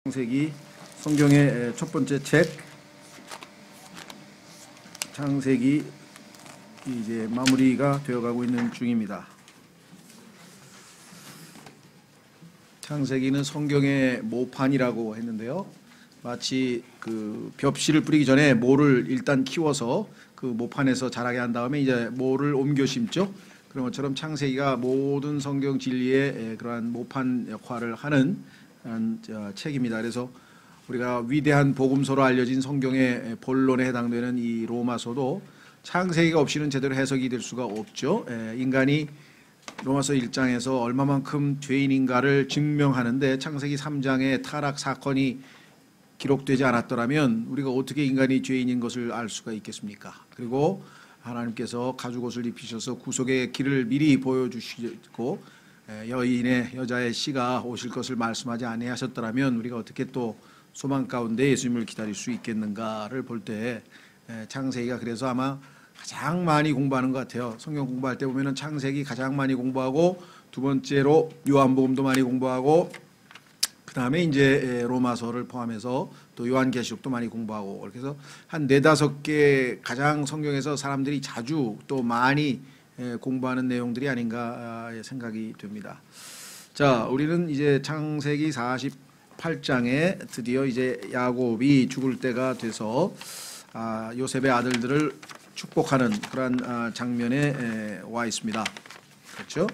창세기 성경의 첫 번째 책 창세기 이제 마무리가 되어가고 있는 중입니다. 창세기는 성경의 모판이라고 했는데요. 마치 그 벽실을 뿌리기 전에 모를 일단 키워서 그 모판에서 자라게 한 다음에 이제 모를 옮겨 심죠. 그런 것처럼 창세기가 모든 성경 진리의 그러한 모판 역할을 하는 책입니다. 그래서 우리가 위대한 복음서로 알려진 성경의 본론에 해당되는 이 로마서도 창세기가 없이는 제대로 해석이 될 수가 없죠. 인간이 로마서 1장에서 얼마만큼 죄인인가를 증명하는데 창세기 3장의 타락 사건이 기록되지 않았더라면 우리가 어떻게 인간이 죄인인 것을 알 수가 있겠습니까? 그리고 하나님께서 가죽옷을 입히셔서 구속의 길을 미리 보여주시고 여자의 씨가 오실 것을 말씀하지 아니하셨더라면 우리가 어떻게 또 소망 가운데 예수님을 기다릴 수 있겠는가를 볼 때 창세기가 그래서 아마 가장 많이 공부하는 것 같아요. 성경 공부할 때 보면은 창세기 가장 많이 공부하고 두 번째로 요한복음도 많이 공부하고 그 다음에 이제 로마서를 포함해서 또 요한계시록도 많이 공부하고 그래서 한 네다섯 개 가장 성경에서 사람들이 자주 또 많이 공부하는 내용들이 아닌가 생각이 됩니다. 자, 우리는 이제 창세기 48장에 드디어 이제 야곱이 죽을 때가 돼서 요셉의 아들들을 축복하는 그러한 장면에 와 있습니다. 그렇죠?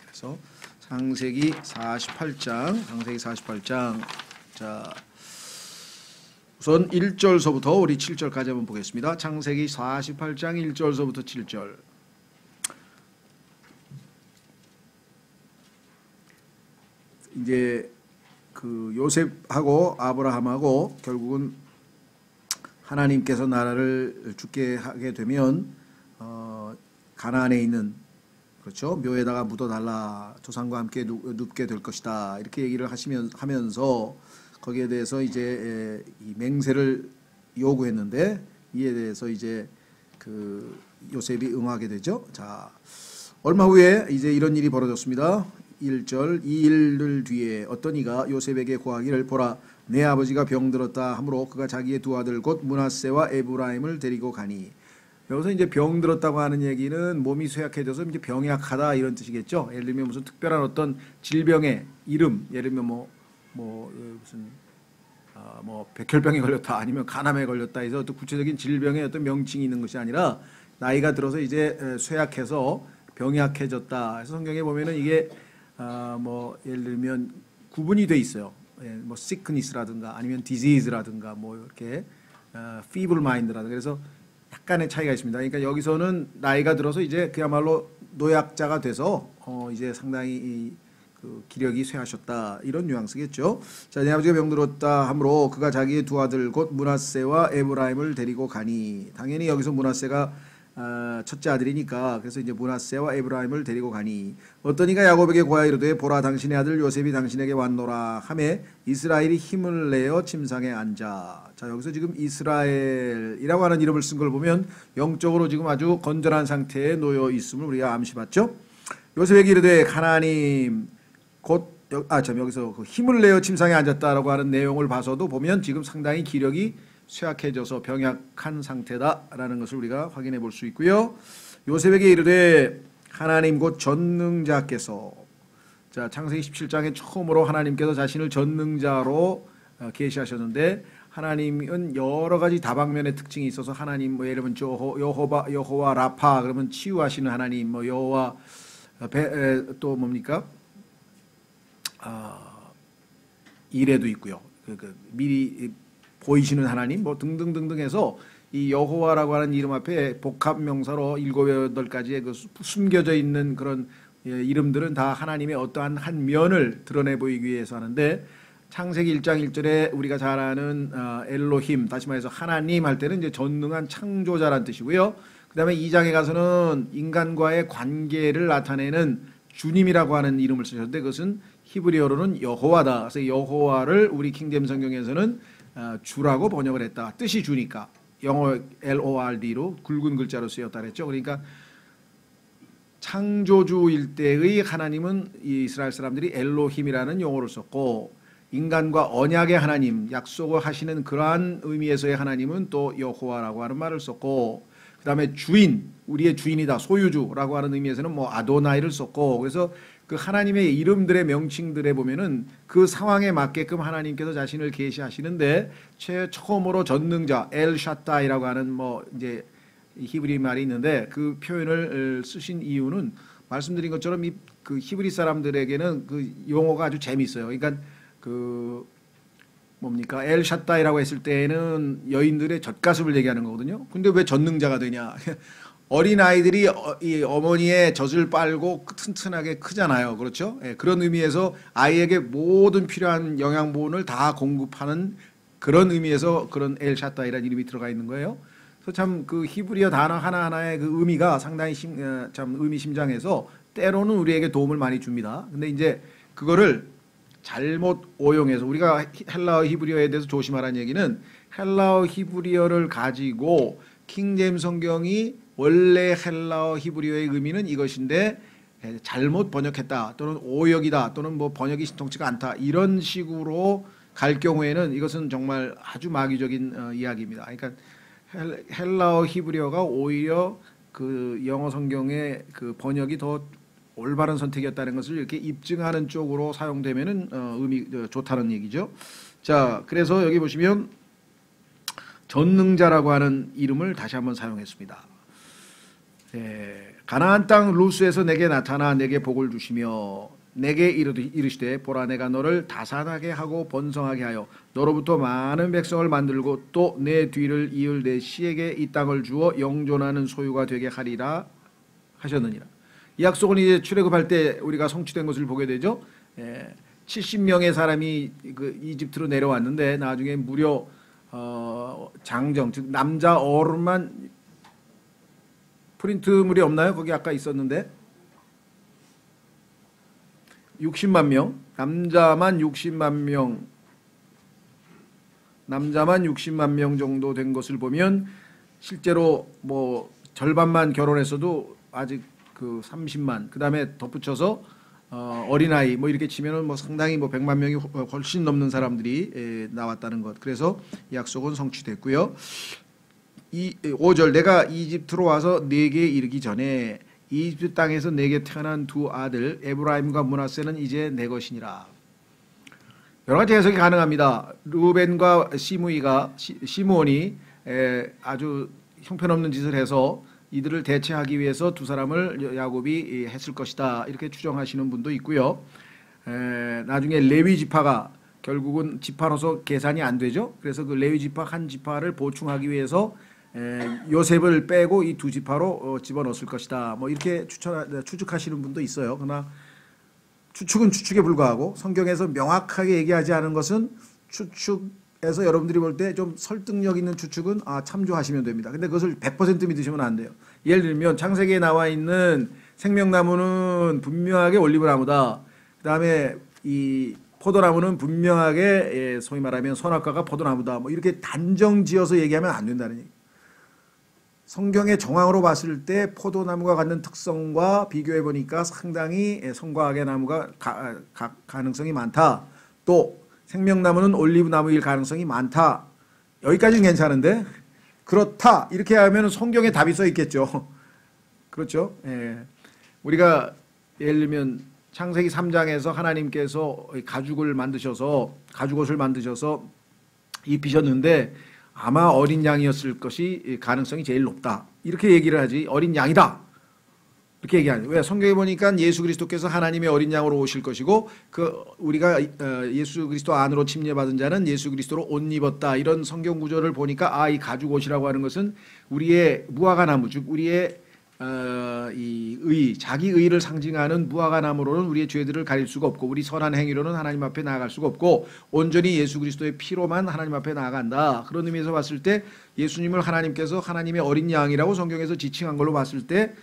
그래서 창세기 48장. 자, 우선 1절서부터 우리 7절까지 한번 보겠습니다. 창세기 48장 1절서부터 7절. 이제 그 요셉하고 아브라함하고 결국은 하나님께서 나라를 죽게 하게 되면 가나안에 있는 그렇죠 묘에다가 묻어달라 조상과 함께 눕게 될 것이다 이렇게 얘기를 하면서 거기에 대해서 이제 이 맹세를 요구했는데 이에 대해서 이제 그 요셉이 응하게 되죠. 자, 얼마 후에 이제 이런 일이 벌어졌습니다. 1절 이 일들 뒤에 어떤 이가 요셉에게 고하기를 보라 내 아버지가 병들었다 하므로 그가 자기의 두 아들 곧 므낫세와 에브라임을 데리고 가니 여기서 이제 병들었다고 하는 얘기는 몸이 쇠약해져서 이제 병약하다 이런 뜻이겠죠. 예를 들면 무슨 특별한 어떤 질병의 이름 예를 들면 무슨 백혈병에 걸렸다 아니면 간암에 걸렸다 해서 또 구체적인 질병의 어떤 명칭이 있는 것이 아니라 나이가 들어서 이제 쇠약해서 병약해졌다. 그래서 성경에 보면은 이게 예를 들면 구분이 돼 있어요. 뭐 sickness라든가 아니면 disease라든가 뭐 이렇게 feeble mind라든가 그래서 약간의 차이가 있습니다. 그러니까 여기서는 나이가 들어서 이제 그야말로 노약자가 돼서 이제 상당히 그 기력이 쇠하셨다 이런 뉘앙스겠죠. 자, 내 아버지가 병들었다 하므로 그가 자기의 두 아들 곧 므낫세와 에브라임을 데리고 가니 당연히 여기서 므낫세가 첫째 아들이니까 그래서 이제 므낫세와 에브라임을 데리고 가니 어떤 이가 야곱에게 고하여 이르되 보라 당신의 아들 요셉이 당신에게 왔노라 하매 이스라엘이 힘을 내어 침상에 앉아. 자, 여기서 지금 이스라엘이라고 하는 이름을 쓴 걸 보면 영적으로 지금 아주 건전한 상태에 놓여 있음을 우리가 암시받죠. 요셉에게 이르되 하나님 곧 여기서 그 힘을 내어 침상에 앉았다라고 하는 내용을 봐서도 보면 지금 상당히 기력이 쇠약해져서 병약한 상태다라는 것을 우리가 확인해 볼 수 있고요. 요셉에게 이르되 하나님 곧 전능자께서 자, 창세기 17장에 처음으로 하나님께서 자신을 전능자로 계시하셨는데 하나님은 여러 가지 다방면의 특징이 있어서 하나님 뭐 예를 들면 여호와 라파 그러면 치유하시는 하나님 뭐 여호와 또 뭡니까? 이레도 있고요. 미리 보이시는 하나님 뭐 등등등등 해서 이 여호와라고 하는 이름 앞에 복합 명사로 7, 8가지의 그 숨겨져 있는 그런 이름들은 다 하나님의 어떠한 한 면을 드러내 보이기 위해서 하는데 창세기 1장 1절에 우리가 잘 아는 엘로힘 다시 말해서 하나님 할 때는 이제 전능한 창조자란 뜻이고요. 그다음에 2장에 가서는 인간과의 관계를 나타내는 주님이라고 하는 이름을 쓰셨는데 그것은 히브리어로는 여호와다. 그래서 여호와를 우리 킹제임 성경에서는 주라고 번역을 했다. 뜻이 주니까 영어 LORD로 굵은 글자로 쓰였다 그랬죠. 그러니까 창조주일 때의 하나님은 이스라엘 사람들이 엘로힘이라는 용어를 썼고 인간과 언약의 하나님, 약속을 하시는 그러한 의미에서의 하나님은 또 여호와라고 하는 말을 썼고, 그 다음에 주인, 우리의 주인이다, 소유주라고 하는 의미에서는 뭐 아도나이를 썼고, 그래서 그 하나님의 이름들의 명칭들에 보면은 그 상황에 맞게끔 하나님께서 자신을 계시하시는데, 처음으로 전능자 엘 샤타이라고 하는 뭐 이제 히브리 말이 있는데, 그 표현을 쓰신 이유는 말씀드린 것처럼 그 히브리 사람들에게는 그 용어가 아주 재미있어요. 그러니까 그 뭡니까 엘 샤타이라고 했을 때는 여인들의 젖가슴을 얘기하는 거거든요. 근데 왜 전능자가 되냐? 어린 아이들이 이 어머니의 젖을 빨고 튼튼하게 크잖아요. 그렇죠? 예, 그런 의미에서 아이에게 모든 필요한 영양분을 다 공급하는 그런 의미에서 그런 엘 샤타이라는 이름이 들어가 있는 거예요. 그래서 참 그 히브리어 단어 하나하나의 그 의미가 상당히 참 의미심장해서 때로는 우리에게 도움을 많이 줍니다. 근데 이제 그거를 잘못 오용해서, 우리가 헬라어 히브리어에 대해서 조심하라는 얘기는, 헬라어 히브리어를 가지고 킹제임스 성경이 원래 헬라어 히브리어의 의미는 이것인데 잘못 번역했다, 또는 오역이다, 또는 뭐 번역이 신통치가 않다, 이런 식으로 갈 경우에는 이것은 정말 아주 마귀적인 이야기입니다. 그러니까 헬라어 히브리어가 오히려 그 영어 성경의 그 번역이 더 올바른 선택이었다는 것을 이렇게 입증하는 쪽으로 사용되면은 의미 좋다는 얘기죠. 자, 그래서 여기 보시면 전능자라고 하는 이름을 다시 한번 사용했습니다. 가나안 땅 루스에서 내게 나타나 내게 복을 주시며 내게 이르시되 보라 내가 너를 다산하게 하고 번성하게 하여 너로부터 많은 백성을 만들고 또 내 뒤를 이을 내 씨에게 이 땅을 주어 영존하는 소유가 되게 하리라 하셨느니라. 이 약속은 이제 출애굽할 때 우리가 성취된 것을 보게 되죠. 70명의 사람이 그 이집트로 내려왔는데 나중에 무려 장정, 즉 남자 어른만, 프린트물이 없나요? 거기 아까 있었는데 60만 명, 남자만 60만 명 정도 된 것을 보면 실제로 뭐 절반만 결혼했어도 아직 그 30만, 그 다음에 덧붙여서 어린아이 뭐 이렇게 치면은 뭐 상당히 뭐 100만 명이 훨씬 넘는 사람들이 나왔다는 것. 그래서 약속은 성취됐고요. 5절 내가 이집트로 와서 네게 이르기 전에 이집트 땅에서 내게 태어난 두 아들 에브라임과 므낫세는 이제 내 것이니라. 여러 가지 해석이 가능합니다. 르우벤과 시므온이 아주 형편없는 짓을 해서 이들을 대체하기 위해서 두 사람을 야곱이 했을 것이다, 이렇게 추정하시는 분도 있고요. 나중에 레위 지파가 결국은 지파로서 계산이 안 되죠. 그래서 그 레위 지파 한 지파를 보충하기 위해서 요셉을 빼고 이 두 지파로 집어넣었을 것이다, 뭐 이렇게 추측하시는 분도 있어요. 그러나 추측은 추측에 불과하고 성경에서 명확하게 얘기하지 않은 것은 추측에서 여러분들이 볼 때 좀 설득력 있는 추측은 참조하시면 됩니다. 근데 그것을 100% 믿으시면 안 돼요. 예를 들면 창세기에 나와 있는 생명나무는 분명하게 올리브나무다, 그 다음에 이 포도나무는 분명하게 소위 말하면 선악과가 포도나무다, 뭐 이렇게 단정지어서 얘기하면 안 된다는 얘기. 성경의 정황으로 봤을 때 포도나무가 갖는 특성과 비교해 보니까 상당히 성과학의 나무가 가능성이 많다, 또 생명나무는 올리브나무일 가능성이 많다, 여기까지는 괜찮은데 그렇다 이렇게 하면 성경에 답이 써 있겠죠. 그렇죠? 우리가 예를 들면 창세기 3장에서 하나님께서 가죽옷을 만드셔서 입히셨는데 아마 어린 양이었을 것이 가능성이 제일 높다, 이렇게 얘기를 하지 어린 양이다 이렇게 얘기하죠. 왜? 성경에 보니까 예수 그리스도께서 하나님의 어린 양으로 오실 것이고 우리가 예수 그리스도 안으로 침례받은 자는 예수 그리스도로 옷 입었다, 이런 성경 구절을 보니까 이 가죽옷이라고 하는 것은 우리의 무화과나무, 즉 우리의 이 자기 의를 상징하는 무화과나무로는 우리의 죄들을 가릴 수가 없고 우리 선한 행위로는 하나님 앞에 나아갈 수가 없고 온전히 예수 그리스도의 피로만 하나님 앞에 나아간다. 그런 의미에서 봤을 때 예수님을 하나님께서 하나님의 어린 양이라고 성경에서 지칭한 걸로 봤을 때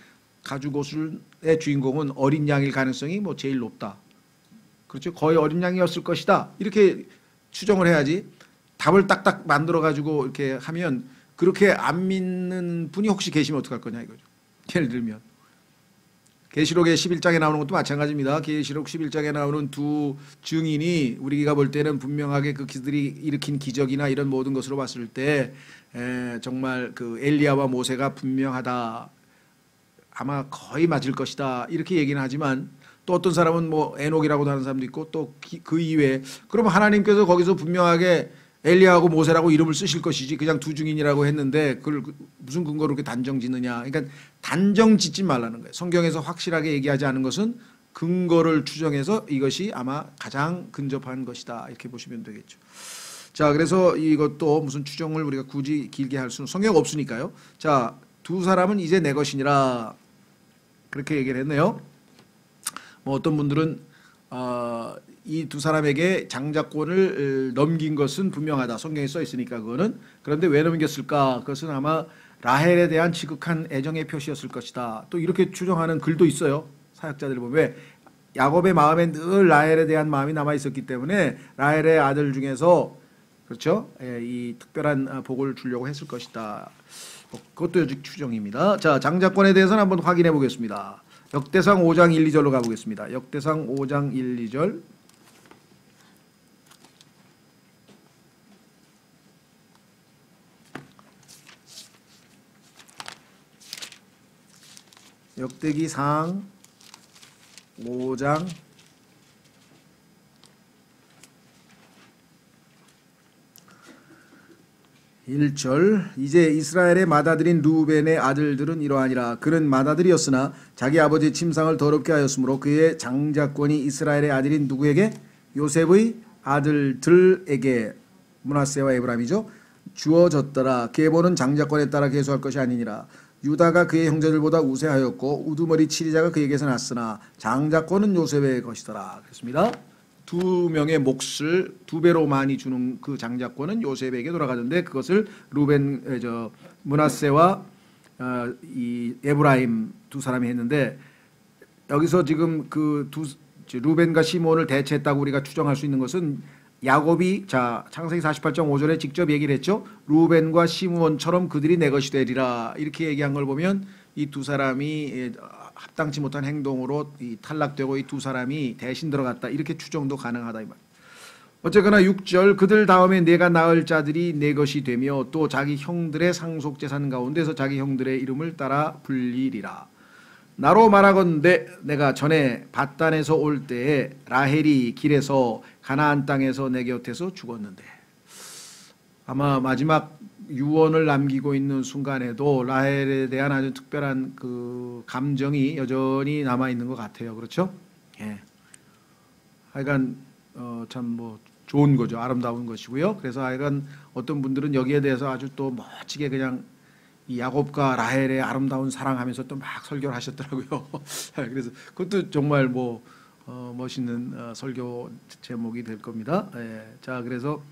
가죽옷의 주인공은 어린 양일 가능성이 뭐 제일 높다. 그렇죠? 거의 어린 양이었을 것이다, 이렇게 추정을 해야지. 답을 딱딱 만들어 가지고 이렇게 하면 그렇게 안 믿는 분이 혹시 계시면 어떡할 거냐 이거죠. 예를 들면 계시록의 11장에 나오는 것도 마찬가지입니다. 계시록 11장에 나오는 두 증인이 우리가 볼 때는 분명하게 그들이 일으킨 기적이나 이런 모든 것으로 봤을 때 정말 그 엘리야와 모세가 분명하다. 아마 거의 맞을 것이다. 이렇게 얘기는 하지만 또 어떤 사람은 뭐 에녹이라고도 하는 사람도 있고 또 그 이외에 그러면 하나님께서 거기서 분명하게 엘리야하고 모세라고 이름을 쓰실 것이지 그냥 두 증인이라고 했는데 그걸 무슨 근거로 그렇게 단정 짓느냐. 그러니까 단정 짓지 말라는 거예요. 성경에서 확실하게 얘기하지 않은 것은 근거를 추정해서 이것이 아마 가장 근접한 것이다. 이렇게 보시면 되겠죠. 자, 그래서 이것도 무슨 추정을 우리가 굳이 길게 할 수는 성경 없으니까요. 자, 두 사람은 이제 내 것이니라 그렇게 얘기를 했네요. 뭐 어떤 분들은 이 두 사람에게 장자권을 넘긴 것은 분명하다. 성경에 써 있으니까 그거는. 그런데 왜 넘겼을까? 그것은 아마 라헬에 대한 지극한 애정의 표시였을 것이다. 또 이렇게 추정하는 글도 있어요. 사역자들 보면 왜 야곱의 마음에 늘 라헬에 대한 마음이 남아 있었기 때문에 라헬의 아들 중에서 그렇죠? 이 특별한 복을 주려고 했을 것이다. 그것도 추정입니다. 자, 장자권에 대해서는 한번 확인해 보겠습니다. 역대상 5장 1, 2절로 가보겠습니다. 역대상 5장 1, 2절. 역대기상 5장 1절. 이제 이스라엘의 맏아들인 루벤의 아들들은 이러하니라. 그는 맏아들이었으나 자기 아버지의 침상을 더럽게 하였으므로 그의 장자권이 이스라엘의 아들인 누구에게? 요셉의 아들들에게, 므낫세와 에브라임이죠, 주어졌더라. 계보는 장자권에 따라 계수할 것이 아니니라. 유다가 그의 형제들보다 우세하였고 우두머리 치리자가 그에게서 났으나 장자권은 요셉의 것이더라. 그렇습니다. 두 명의 몫을 두 배로 많이 주는 그 장자권은 요셉에게 돌아가던데 그것을 므낫세와 이 에브라임 두 사람이 했는데 여기서 지금 그 루벤과 시몬을 대체했다고 우리가 추정할 수 있는 것은 야곱이 창세기 48장 5절에 직접 얘기를 했죠. 루벤과 시므온처럼 그들이 내 것이 되리라. 이렇게 얘기한 걸 보면 이 두 사람이 합당치 못한 행동으로 탈락되고 이 두 사람이 대신 들어갔다. 이렇게 추정도 가능하다 이 말. 어쨌거나 6절 그들 다음에 내가 낳을 자들이 내 것이 되며 또 자기 형들의 상속 재산 가운데서 자기 형들의 이름을 따라 불리리라. 나로 말하건대 내가 전에 밧단에서 올 때에 라헬이 길에서 가나안 땅에서 내 곁에서 죽었는데 아마 마지막 유언을 남기고 있는 순간에도 라헬에 대한 아주 특별한 그 감정이 여전히 남아 있는 것 같아요. 그렇죠? 예. 하여간 참 뭐 좋은 거죠. 아름다운 것이고요. 그래서 하여간 어떤 분들은 여기에 대해서 아주 또 멋지게 그냥 이 야곱과 라헬의 아름다운 사랑하면서 또 막 설교를 하셨더라고요. 그래서 그것도 정말 뭐 멋있는 설교 제목이 될 겁니다. 예. 자, 그래서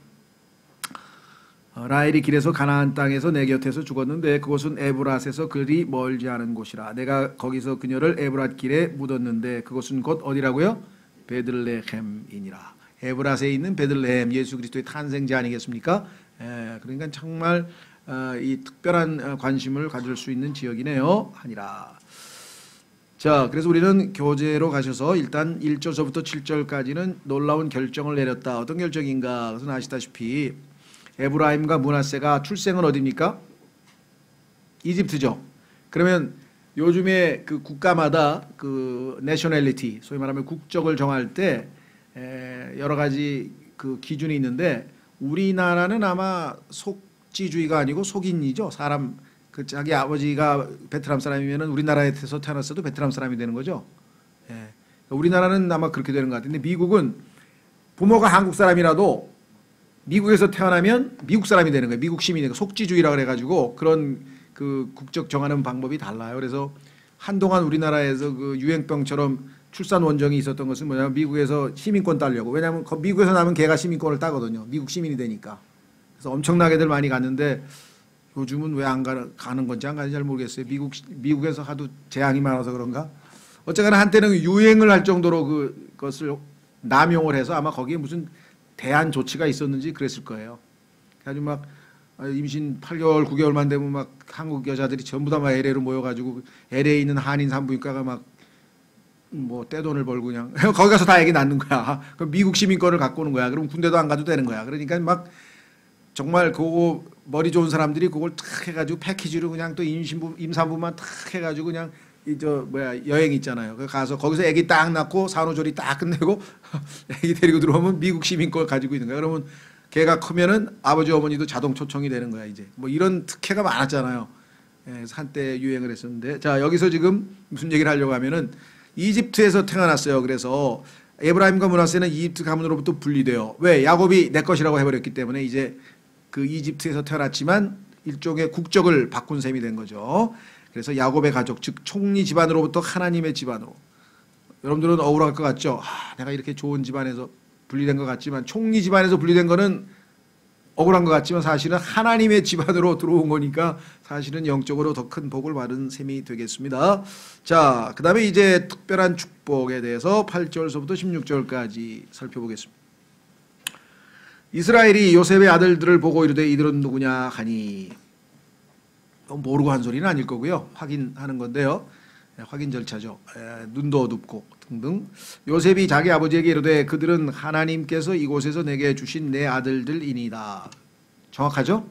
라헬이 길에서 가나안 땅에서 내 곁에서 죽었는데 그곳은 에브랏에서 그리 멀지 않은 곳이라. 내가 거기서 그녀를 에브랏 길에 묻었는데 그곳은 곧 어디라고요? 베들레헴이니라. 에브랏에 있는 베들레헴, 예수 그리스도의 탄생지 아니겠습니까? 그러니까 정말 이 특별한 관심을 가질 수 있는 지역이네요. 하니라. 자, 그래서 우리는 교재로 가셔서 일단 1절서부터 7절까지는 놀라운 결정을 내렸다. 어떤 결정인가? 그것은 아시다시피 에브라임과 므낫세가 출생은 어디입니까? 이집트죠. 그러면 요즘에 그 국가마다 그 내셔널리티, 소위 말하면 국적을 정할 때 여러 가지 그 기준이 있는데 우리나라는 아마 속지주의가 아니고 속인이죠. 사람 그 자기 아버지가 베트남 사람이면은 우리나라에서 태어났어도 베트남 사람이 되는 거죠. 예. 우리나라는 아마 그렇게 되는 것 같은데 미국은 부모가 한국 사람이라도 미국에서 태어나면 미국 사람이 되는 거예요. 미국 시민이 되는 거예요. 속지주의라 그래가지고 그런 그 국적 정하는 방법이 달라요. 그래서 한동안 우리나라에서 그 유행병처럼 출산 원정이 있었던 것은 뭐냐면 미국에서 시민권 따려고. 왜냐하면 미국에서 나면 걔가 시민권을 따거든요. 미국 시민이 되니까. 그래서 엄청나게들 많이 갔는데 요즘은 왜 안 가는 건지 안 가는지 잘 모르겠어요. 미국에서 하도 재앙이 많아서 그런가. 어쨌거나 한때는 유행을 할 정도로 그것을 남용을 해서 아마 거기에 무슨 대안 조치가 있었는지 그랬을 거예요. 아주 막 임신 8개월, 9개월만 되면 막 한국 여자들이 전부 다 막 LA로 모여가지고 LA에 있는 한인 산부인과가 막 뭐 떼돈을 벌고 그냥 거기 가서 다 애기 낳는 거야. 그럼 미국 시민권을 갖고 오는 거야. 그럼 군대도 안 가도 되는 거야. 그러니까 막 정말 그거 머리 좋은 사람들이 그걸 탁 해가지고 패키지로 그냥 또 임산부만 탁 해가지고 그냥 이 저 뭐야 여행 있잖아요. 그 가서 거기서 애기 딱 낳고 산후조리 딱 끝내고 애기 데리고 들어오면 미국 시민권 가지고 있는 거야. 그러면 걔가 크면은 아버지 어머니도 자동 초청이 되는 거야 이제. 뭐 이런 특혜가 많았잖아요. 예, 한때 유행을 했었는데 자 여기서 지금 무슨 얘기를 하려고 하면은 이집트에서 태어났어요. 그래서 에브라임과 므낫세는 이집트 가문으로부터 분리돼요. 왜? 야곱이 내 것이라고 해버렸기 때문에 이제 그 이집트에서 태어났지만 일종의 국적을 바꾼 셈이 된 거죠. 그래서 야곱의 가족, 즉 총리 집안으로부터 하나님의 집안으로. 여러분들은 억울할 것 같죠? 내가 이렇게 좋은 집안에서 분리된 것 같지만 총리 집안에서 분리된 거는 억울한 것 같지만 사실은 하나님의 집안으로 들어온 거니까 사실은 영적으로 더 큰 복을 받은 셈이 되겠습니다. 자, 그 다음에 이제 특별한 축복에 대해서 8절서부터 16절까지 살펴보겠습니다. 이스라엘이 요셉의 아들들을 보고 이르되 이들은 누구냐 하니 모르고 한 소리는 아닐 거고요. 확인하는 건데요. 확인 절차죠. 눈도 어둡고 등등. 요셉이 자기 아버지에게 이르되 그들은 하나님께서 이곳에서 내게 주신 내 아들들이니이다. 정확하죠?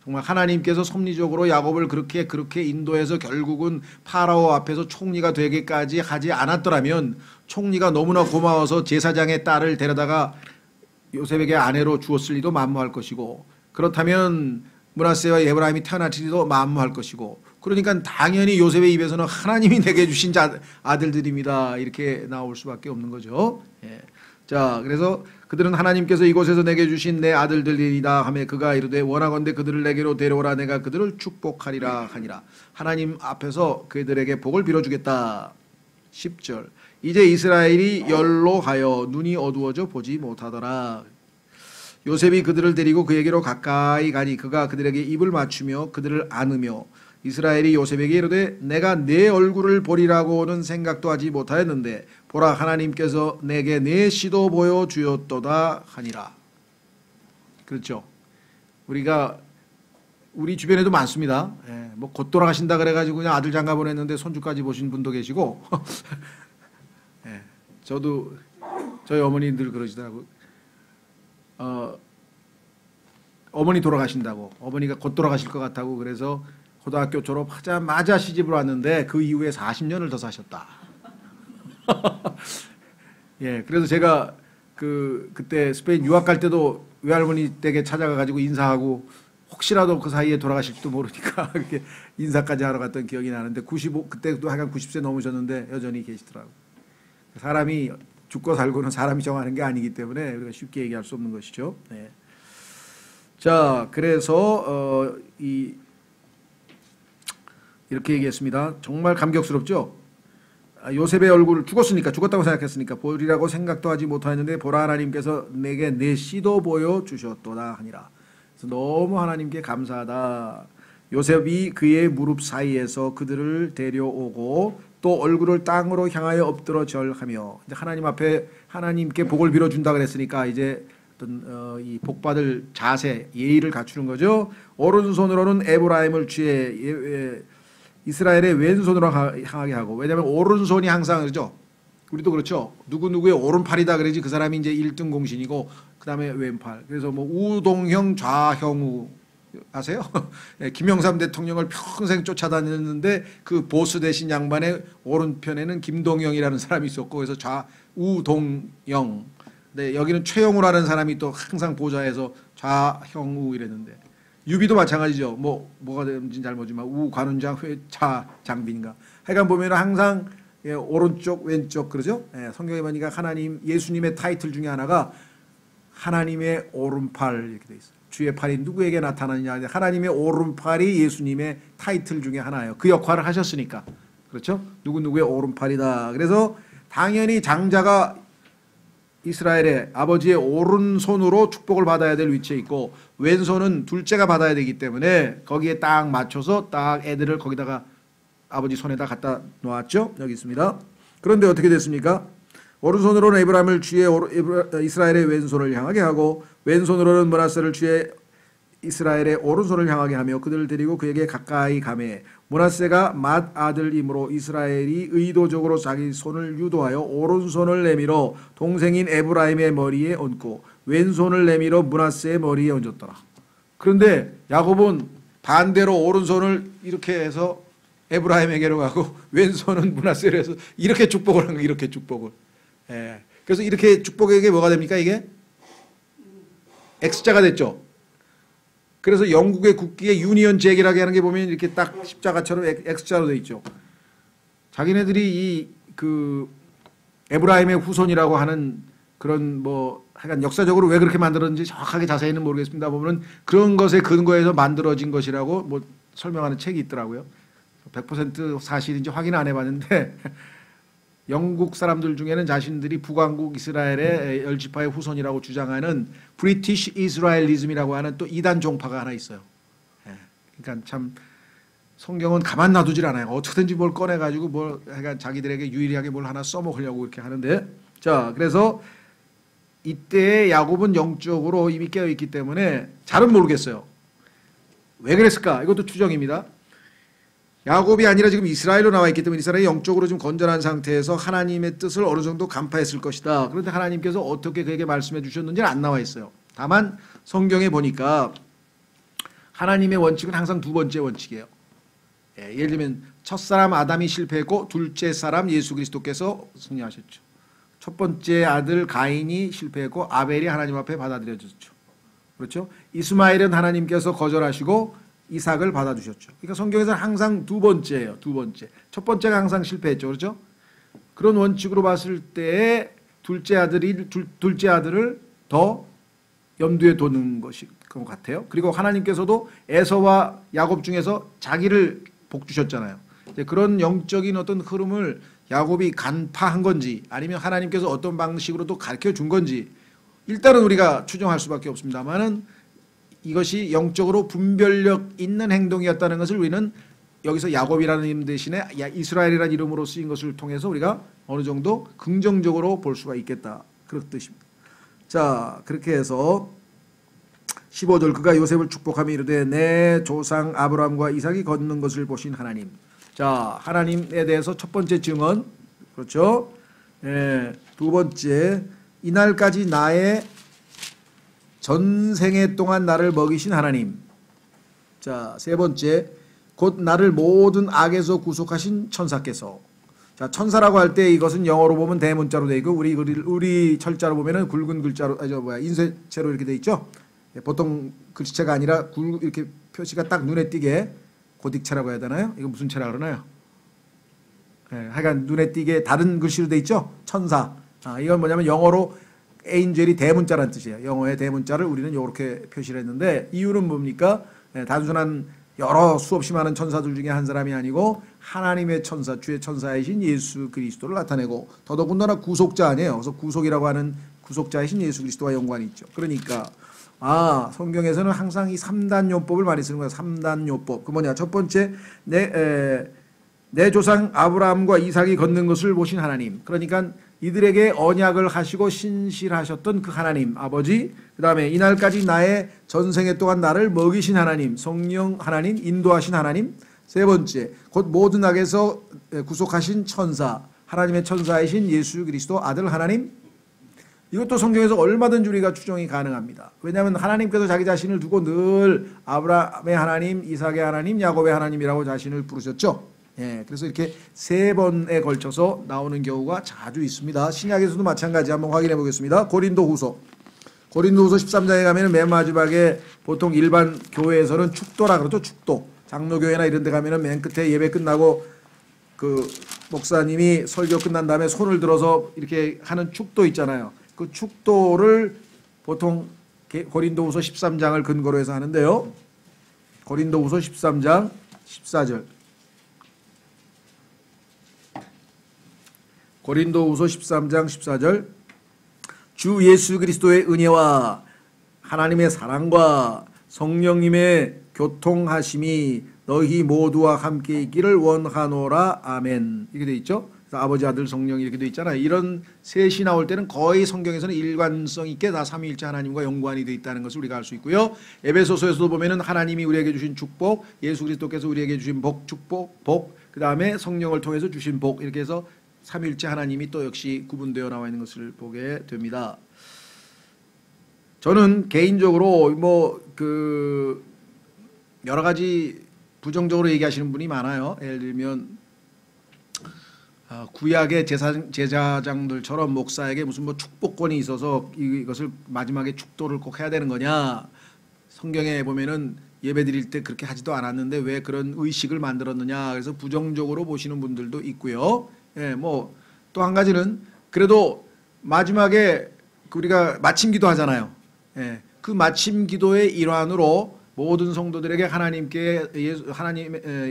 정말 하나님께서 섭리적으로 야곱을 그렇게 인도해서 결국은 파라오 앞에서 총리가 되기까지 하지 않았더라면 총리가 너무나 고마워서 제사장의 딸을 데려다가 요셉에게 아내로 주었을 리도 만무할 것이고 그렇다면 므낫세와 에브라임이 태어날지도 만무할 것이고 그러니까 당연히 요셉의 입에서는 하나님이 내게 주신 아들들입니다. 이렇게 나올 수밖에 없는 거죠. 자, 그래서 그들은 하나님께서 이곳에서 내게 주신 내 아들들이다 하며 그가 이르되 원하건대 그들을 내게로 데려오라 내가 그들을 축복하리라 하니라. 하나님 앞에서 그들에게 복을 빌어주겠다. 10절 이제 이스라엘이 연로하여 눈이 어두워져 보지 못하더라. 요셉이 그들을 데리고 그에게로 가까이 가니 그가 그들에게 입을 맞추며 그들을 안으며 이스라엘이 요셉에게 이르되 내가 내 얼굴을 보리라고는 생각도 하지 못하였는데 보라 하나님께서 내게 내 씨도 보여주었도다 하니라. 그렇죠. 우리 주변에도 많습니다. 뭐 곧 돌아가신다 그래가지고 그냥 아들 장가 보냈는데 손주까지 보신 분도 계시고 저도 저희 어머니 늘 그러시더라고요. 어머니 돌아가신다고 어머니가 곧 돌아가실 것 같다고 그래서 고등학교 졸업하자마자 시집을 왔는데 그 이후에 40년을 더 사셨다. 예, 그래서 제가 그때 스페인 유학 갈 때도 외할머니 댁에 찾아가가지고 인사하고 혹시라도 그 사이에 돌아가실지도 모르니까 이렇게 인사까지 하러 갔던 기억이 나는데 그때도 하여간 90세 넘으셨는데 여전히 계시더라고요. 사람이 죽고 살고는 사람이 정하는 게 아니기 때문에 우리가 쉽게 얘기할 수 없는 것이죠. 네. 자, 그래서 이렇게 얘기했습니다. 정말 감격스럽죠. 요셉의 얼굴을 죽었다고 생각했으니까 보리라고 생각도 하지 못하였는데 보라 하나님께서 내게 내 씨도 보여주셨도다 하니라. 그래서 너무 하나님께 감사하다. 요셉이 그의 무릎 사이에서 그들을 데려오고 또 얼굴을 땅으로 향하여 엎드러 절하며 이제 하나님 앞에 하나님께 복을 빌어준다 그랬으니까 이제 어떤 이 복받을 자세 예의를 갖추는 거죠. 오른손으로는 에브라임을 취해 이스라엘의 왼손으로 향하게 하고 왜냐하면 오른손이 항상 그러죠. 우리도 그렇죠. 누구누구의 오른팔이다 그러지 그 사람이 이제 1등 공신이고 그 다음에 왼팔. 그래서 뭐 우동형 좌형우 아세요? 김영삼 대통령을 평생 쫓아다녔는데 그 보스 대신 양반의 오른편에는 김동영이라는 사람이 있었고 그래서 좌우동영. 네, 여기는 최영우라는 사람이 또 항상 보좌에서 좌형우 이랬는데 유비도 마찬가지죠. 뭐가 되는지 잘 모르지만 우관운장 회차 장빈인가. 하여간 보면 항상 오른쪽 왼쪽 그러죠. 성경에 보니까 하나님 예수님의 타이틀 중에 하나가 하나님의 오른팔 이렇게 돼 있어요. 주의 팔이 누구에게 나타나느냐. 하나님의 오른팔이 예수님의 타이틀 중에 하나예요. 그 역할을 하셨으니까. 그렇죠? 누구누구의 오른팔이다. 그래서 당연히 장자가 이스라엘의 아버지의 오른손으로 축복을 받아야 될 위치에 있고 왼손은 둘째가 받아야 되기 때문에 거기에 딱 맞춰서 딱 애들을 거기다가 아버지 손에다 갖다 놓았죠. 여기 있습니다. 그런데 어떻게 됐습니까? 오른손으로는 에브라임을 취해 이스라엘의 왼손을 향하게 하고 왼손으로는 므낫세를 취해 이스라엘의 오른손을 향하게 하며 그들을 데리고 그에게 가까이 가매 므낫세가 맏 아들이므로 이스라엘이 의도적으로 자기 손을 유도하여 오른손을 내밀어 동생인 에브라임의 머리에 얹고 왼손을 내밀어 므낫세의 머리에 얹었더라. 그런데 야곱은 반대로 오른손을 이렇게 해서 에브라임에게로 가고 왼손은 므낫세로 해서 이렇게 축복을 한 거예요. 이렇게 축복을. 예. 그래서 이렇게 축복에게 뭐가 됩니까? 이게 X자가 됐죠. 그래서 영국의 국기에 유니언 잭이라고 하는 게 보면 이렇게 딱 십자가처럼 X자로 돼 있죠. 자기네들이 그 에브라임의 후손이라고 하는 그런 뭐 하여간 역사적으로 왜 그렇게 만들었는지 정확하게 자세히는 모르겠습니다. 보면은 그런 것에 근거해서 만들어진 것이라고 뭐 설명하는 책이 있더라고요. 100% 사실인지 확인 안 해봤는데 영국 사람들 중에는 자신들이 북왕국 이스라엘의 열지파의 후손이라고 주장하는 브리티시 이스라엘리즘이라고 하는 또 이단 종파가 하나 있어요. 예. 그러니까 참 성경은 가만 놔두질 않아요. 어떻게든지 뭘 꺼내가지고 뭘 그러니까 자기들에게 유일하게 뭘 하나 써먹으려고 이렇게 하는데, 자 그래서 이때 야곱은 영적으로 이미 깨어있기 때문에 잘은 모르겠어요. 왜 그랬을까? 이것도 추정입니다. 야곱이 아니라 지금 이스라엘로 나와 있기 때문에 이스라엘이 영적으로 좀 건전한 상태에서 하나님의 뜻을 어느 정도 간파했을 것이다. 그런데 하나님께서 어떻게 그에게 말씀해 주셨는지는 안 나와 있어요. 다만 성경에 보니까 하나님의 원칙은 항상 두 번째 원칙이에요. 예, 예를 들면 첫사람 아담이 실패했고 둘째 사람 예수 그리스도께서 승리하셨죠. 첫 번째 아들 가인이 실패했고 아벨이 하나님 앞에 받아들여졌죠. 그렇죠? 이스마엘은 하나님께서 거절하시고 이삭을 받아주셨죠. 그러니까 성경에서는 항상 두 번째예요. 두 번째. 첫 번째가 항상 실패했죠. 그렇죠? 그런 원칙으로 봤을 때 둘째 아들을 더 염두에 두는 것일 것 같아요. 그리고 하나님께서도 에서와 야곱 중에서 자기를 복 주셨잖아요. 이제 그런 영적인 어떤 흐름을 야곱이 간파한 건지 아니면 하나님께서 어떤 방식으로 또 가르쳐 준 건지 일단은 우리가 추정할 수밖에 없습니다만은 이것이 영적으로 분별력 있는 행동이었다는 것을 우리는 여기서 야곱이라는 이름 대신에 이스라엘이라는 이름으로 쓰인 것을 통해서 우리가 어느 정도 긍정적으로 볼 수가 있겠다. 그런 뜻입니다. 자, 그렇게 해서 15절 그가 요셉을 축복하며 이르되 내 조상 아브라함과 이삭이 걷는 것을 보신 하나님. 자, 하나님에 대해서 첫 번째 증언. 그렇죠? 예, 두 번째 이날까지 나의 전생애 동안 나를 먹이신 하나님. 자, 세 번째 곧 나를 모든 악에서 구속하신 천사께서. 자, 천사라고 할 때 이것은 영어로 보면 대문자로 되어 있고 우리 철자로 보면은 굵은 글자로 인쇄체로 이렇게 되어 있죠. 보통 글씨체가 아니라 이렇게 표시가 딱 눈에 띄게 고딕체라고 해야 되나요? 이거 무슨 체라 그러나요? 하여간 눈에 띄게 다른 글씨로 되어 있죠. 천사. 이건 뭐냐면 영어로 에인젤이 대문자라는 뜻이에요. 영어의 대문자를 우리는 이렇게 표시를 했는데 이유는 뭡니까? 단순한 여러 수없이 많은 천사들 중에 한 사람이 아니고 하나님의 천사, 주의 천사이신 예수 그리스도를 나타내고 더더군다나 구속자 아니에요. 그래서 구속이라고 하는 구속자이신 예수 그리스도와 연관이 있죠. 그러니까 성경에서는 항상 이 3단 요법을 많이 쓰는 거예요. 3단 요법. 그 뭐냐? 첫 번째 내 조상 아브라함과 이삭이 걷는 것을 보신 하나님. 그러니까 이들에게 언약을 하시고 신실하셨던 그 하나님 아버지, 그 다음에 이날까지 나의 전생애 동안 나를 먹이신 하나님, 성령 하나님, 인도하신 하나님. 세 번째 곧 모든 악에서 구속하신 천사, 하나님의 천사이신 예수 그리스도 아들 하나님. 이것도 성경에서 얼마든지 우리가 추정이 가능합니다. 왜냐하면 하나님께서 자기 자신을 두고 늘 아브라함의 하나님, 이삭의 하나님, 야곱의 하나님이라고 자신을 부르셨죠. 예, 그래서 이렇게 세 번에 걸쳐서 나오는 경우가 자주 있습니다. 신약에서도 마찬가지 한번 확인해 보겠습니다. 고린도후서 13장에 가면은 맨 마지막에 보통 일반 교회에서는 축도라 그러죠. 축도. 장로교회나 이런 데 가면은 맨 끝에 예배 끝나고 그 목사님이 설교 끝난 다음에 손을 들어서 이렇게 하는 축도 있잖아요. 그 축도를 보통 고린도후서 13장을 근거로 해서 하는데요. 고린도후서 13장 14절. 고린도후서 13장 14절. 주 예수 그리스도의 은혜와 하나님의 사랑과 성령님의 교통하심이 너희 모두와 함께 있기를 원하노라. 아멘. 이렇게 돼 있죠. 그래서 아버지, 아들, 성령 이렇게 돼 있잖아요. 이런 셋이 나올 때는 거의 성경에서는 일관성 있게 다 삼위일체 하나님과 연관이 돼 있다는 것을 우리가 알 수 있고요. 에베소서에서도 보면은 하나님이 우리에게 주신 축복, 예수 그리스도께서 우리에게 주신 복, 축복, 복, 그 다음에 성령을 통해서 주신 복, 이렇게 해서 삼위일체 하나님이 또 역시 구분되어 나와 있는 것을 보게 됩니다. 저는 개인적으로 여러 가지 부정적으로 얘기하시는 분이 많아요. 예를 들면 구약의 제사장들처럼 목사에게 무슨 축복권이 있어서 이것을 마지막에 축도를 꼭 해야 되는 거냐. 성경에 보면은 예배 드릴 때 그렇게 하지도 않았는데 왜 그런 의식을 만들었느냐. 그래서 부정적으로 보시는 분들도 있고요. 예, 또 한 가지는 그래도 마지막에 우리가 마침 기도 하잖아요. 예, 그 마침 기도의 일환으로 모든 성도들에게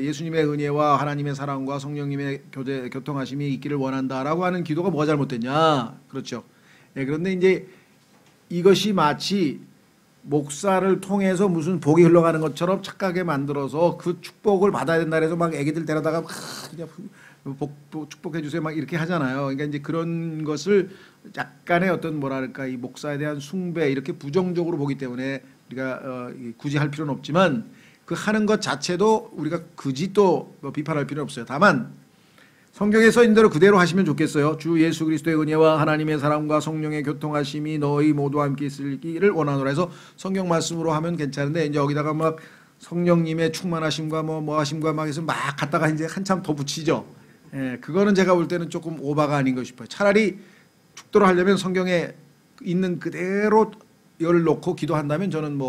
예수님의 은혜와 하나님의 사랑과 성령님의 교통하심이 있기를 원한다라고 하는 기도가 뭐가 잘못됐냐. 그렇죠. 예, 그런데 이제 이것이 마치 목사를 통해서 무슨 복이 흘러가는 것처럼 착하게 만들어서 그 축복을 받아야 된다 해서 막 애기들 데려다가 그냥 축복해 주세요 막 이렇게 하잖아요. 그러니까 이제 그런 것을 약간의 어떤 뭐랄까 이 목사에 대한 숭배 이렇게 부정적으로 보기 때문에 우리가 굳이 할 필요는 없지만 그 하는 것 자체도 우리가 굳이 또 비판할 필요는 없어요. 다만 성경에 써 있는 대로 그대로 하시면 좋겠어요. 주 예수 그리스도의 은혜와 하나님의 사랑과 성령의 교통하심이 너희 모두와 함께 있기를 원하노라 해서 성경 말씀으로 하면 괜찮은데 이제 여기다가 막 성령님의 충만하심과 뭐 하심과 막 해서 막 갖다가 이제 한참 더 붙이죠. 예, 그거는 제가 볼 때는 조금 오바가 아닌가 싶어요. 차라리 축도를 하려면 성경에 있는 그대로 열을 놓고 기도한다면 저는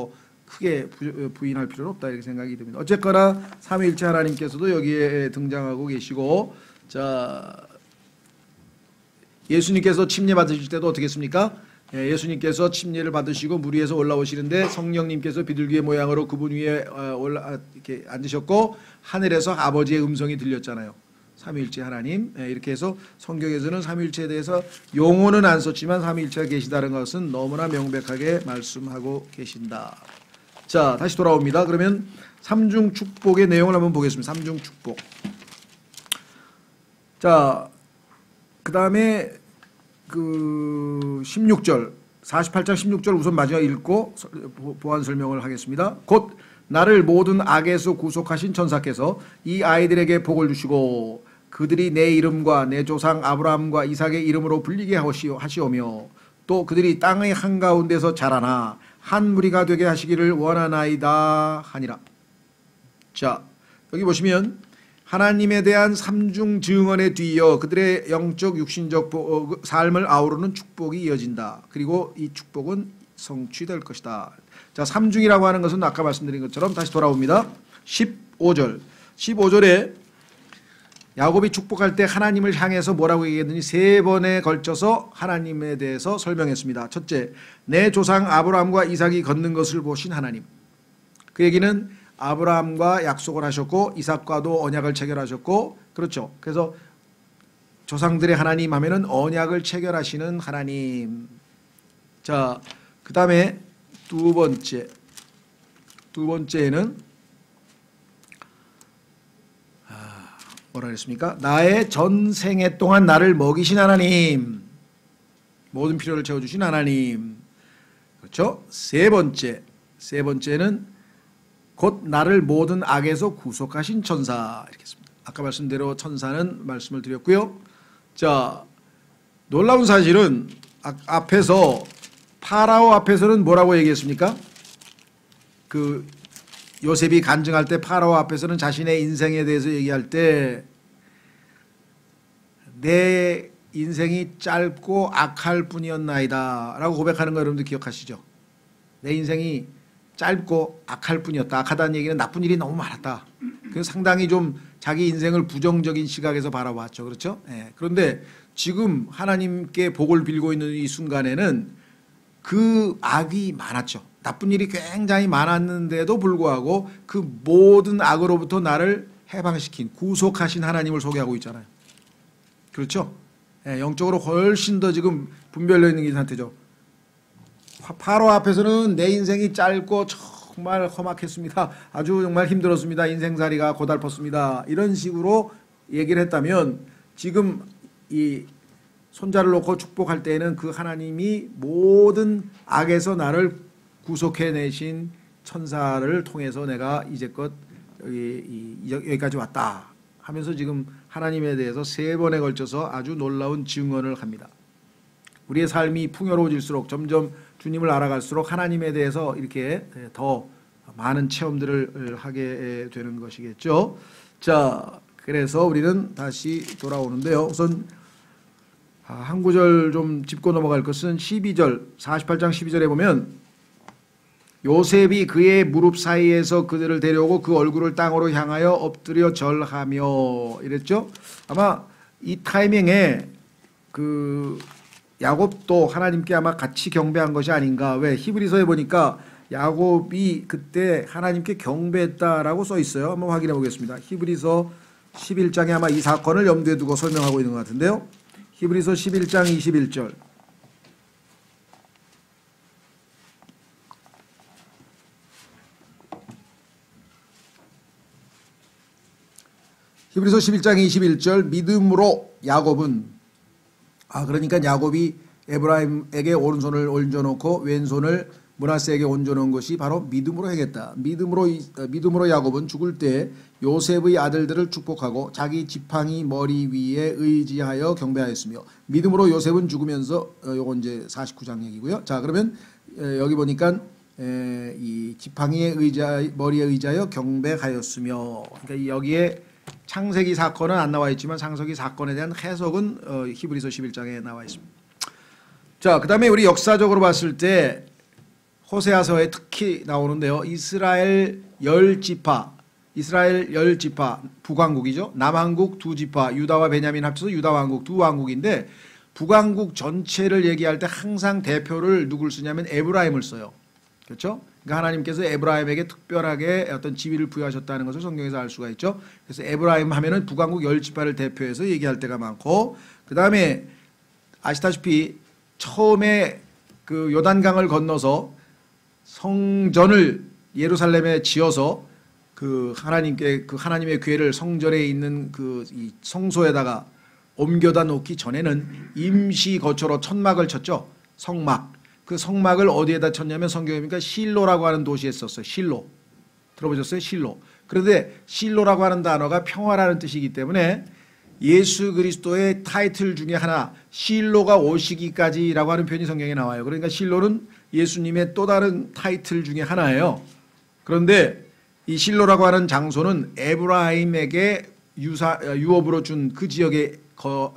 크게 부인할 필요는 없다 이렇게 생각이 듭니다. 어쨌거나 삼위일체 하나님께서도 여기에 등장하고 계시고, 자, 예수님께서 침례 받으실 때도 어떻게 했습니까? 예수님께서 침례를 받으시고 물 위에서 올라오시는데 성령님께서 비둘기의 모양으로 그분 위에 이렇게 앉으셨고 하늘에서 아버지의 음성이 들렸잖아요. 삼위일체 하나님. 이렇게 해서 성경에서는 삼위일체에 대해서 용어는 안 썼지만 삼위일체가 계시다는 것은 너무나 명백하게 말씀하고 계신다. 자, 다시 돌아옵니다. 그러면 삼중 축복의 내용을 한번 보겠습니다. 삼중 축복. 자, 그 다음에 16절 48장 16절 우선 마지막 읽고 보완 설명을 하겠습니다. 곧 나를 모든 악에서 구속하신 천사께서 이 아이들에게 복을 주시고 그들이 내 이름과 내 조상 아브라함과 이삭의 이름으로 불리게 하시오며 또 그들이 땅의 한가운데서 자라나 한 무리가 되게 하시기를 원하나이다 하니라. 자, 여기 보시면 하나님에 대한 삼중 증언에 뒤이어 그들의 영적 육신적 삶을 아우르는 축복이 이어진다. 그리고 이 축복은 성취될 것이다. 자, 삼중이라고 하는 것은 아까 말씀드린 것처럼 다시 돌아옵니다. 15절에 야곱이 축복할 때 하나님을 향해서 뭐라고 얘기했느니 세 번에 걸쳐서 하나님에 대해서 설명했습니다. 첫째, 내 조상 아브라함과 이삭이 걷는 것을 보신 하나님. 그 얘기는 아브라함과 약속을 하셨고 이삭과도 언약을 체결하셨고, 그렇죠. 그래서 조상들의 하나님 하면은 언약을 체결하시는 하나님. 자, 그 다음에 두 번째는 뭐라 그랬습니까? 나의 전생애 동안 나를 먹이신 하나님, 모든 필요를 채워주신 하나님. 그렇죠? 세 번째는 곧 나를 모든 악에서 구속하신 천사. 이렇게 했습니다. 아까 말씀대로 천사는 말씀을 드렸고요. 자, 놀라운 사실은 앞에서 파라오 앞에서는 뭐라고 얘기했습니까? 요셉이 간증할 때 파라오 앞에서는 자신의 인생에 대해서 얘기할 때 내 인생이 짧고 악할 뿐이었나이다 라고 고백하는 거 여러분들 기억하시죠? 내 인생이 짧고 악할 뿐이었다. 악하다는 얘기는 나쁜 일이 너무 많았다. 그래서 상당히 좀 자기 인생을 부정적인 시각에서 바라봤죠. 그렇죠? 그런데 지금 하나님께 복을 빌고 있는 이 순간에는 그 악이 많았죠. 나쁜 일이 굉장히 많았는데도 불구하고 그 모든 악으로부터 나를 해방시킨 구속하신 하나님을 소개하고 있잖아요. 그렇죠? 영적으로 훨씬 더 지금 분별되어 있는 상태죠. 파로 앞에서는 내 인생이 짧고 정말 험악했습니다. 아주 정말 힘들었습니다. 인생살이가 고달팠습니다. 이런 식으로 얘기를 했다면 지금 이 손자를 놓고 축복할 때에는 그 하나님이 모든 악에서 나를 구속해내신 천사를 통해서 내가 이제껏 여기까지 왔다 하면서 지금 하나님에 대해서 3번에 걸쳐서 아주 놀라운 증언을 합니다. 우리의 삶이 풍요로워질수록 점점 주님을 알아갈수록 하나님에 대해서 이렇게 더 많은 체험들을 하게 되는 것이겠죠. 자, 그래서 우리는 다시 돌아오는데요. 우선 한 구절 좀 짚고 넘어갈 것은 12절, 48장 12절에 보면 요셉이 그의 무릎 사이에서 그들을 데려오고 그 얼굴을 땅으로 향하여 엎드려 절하며 이랬죠. 아마 이 타이밍에 그 야곱도 하나님께 아마 같이 경배한 것이 아닌가. 왜? 히브리서에 보니까 야곱이 그때 하나님께 경배했다라고 써 있어요. 한번 확인해 보겠습니다. 히브리서 11장에 아마 이 사건을 염두에 두고 설명하고 있는 것 같은데요. 히브리서 11장 21절. 히브리서 11장 21절 믿음으로 야곱은 그러니까 야곱이 에브라임에게 오른손을 얹어놓고 왼손을 므낫세에게 얹어놓은 것이 바로 믿음으로 행했다. 믿음으로 야곱은 죽을 때 요셉의 아들들을 축복하고 자기 지팡이 머리 위에 의지하여 경배하였으며 믿음으로 요셉은 죽으면서 요건 이제 49장 얘기고요. 자, 그러면 여기 보니까 이 지팡이의 머리에 의지하여 경배하였으며, 그러니까 여기에 창세기 사건은 안 나와 있지만 창세기 사건에 대한 해석은 히브리서 11장에 나와 있습니다. 자, 그 다음에 우리 역사적으로 봤을 때 호세아서에 특히 나오는데요. 이스라엘 10지파 북왕국이죠. 남왕국 2지파 유다와 베냐민 합쳐서 유다왕국 2왕국인데 북왕국 전체를 얘기할 때 항상 대표를 누굴 쓰냐면 에브라임을 써요. 그렇죠? 그러니까 하나님께서 에브라임에게 특별하게 어떤 지위를 부여하셨다는 것을 성경에서 알 수가 있죠. 그래서 에브라임 하면은 북왕국 10지파를 대표해서 얘기할 때가 많고, 그 다음에 아시다시피 처음에 그 요단강을 건너서 성전을 예루살렘에 지어서 그 하나님의 궤를 성전에 있는 이 성소에다가 옮겨다 놓기 전에는 임시 거처로 천막을 쳤죠. 성막. 그 성막을 어디에다 쳤냐면 성경에 보니까 실로라고 하는 도시에 썼어요. 실로. 들어보셨어요? 실로. 그런데 실로라고 하는 단어가 평화라는 뜻이기 때문에 예수 그리스도의 타이틀 중에 하나, 실로가 오시기까지라고 하는 표현이 성경에 나와요. 그러니까 실로는 예수님의 또 다른 타이틀 중에 하나예요. 그런데 이 실로라고 하는 장소는 에브라임에게 유업으로 준 그 지역에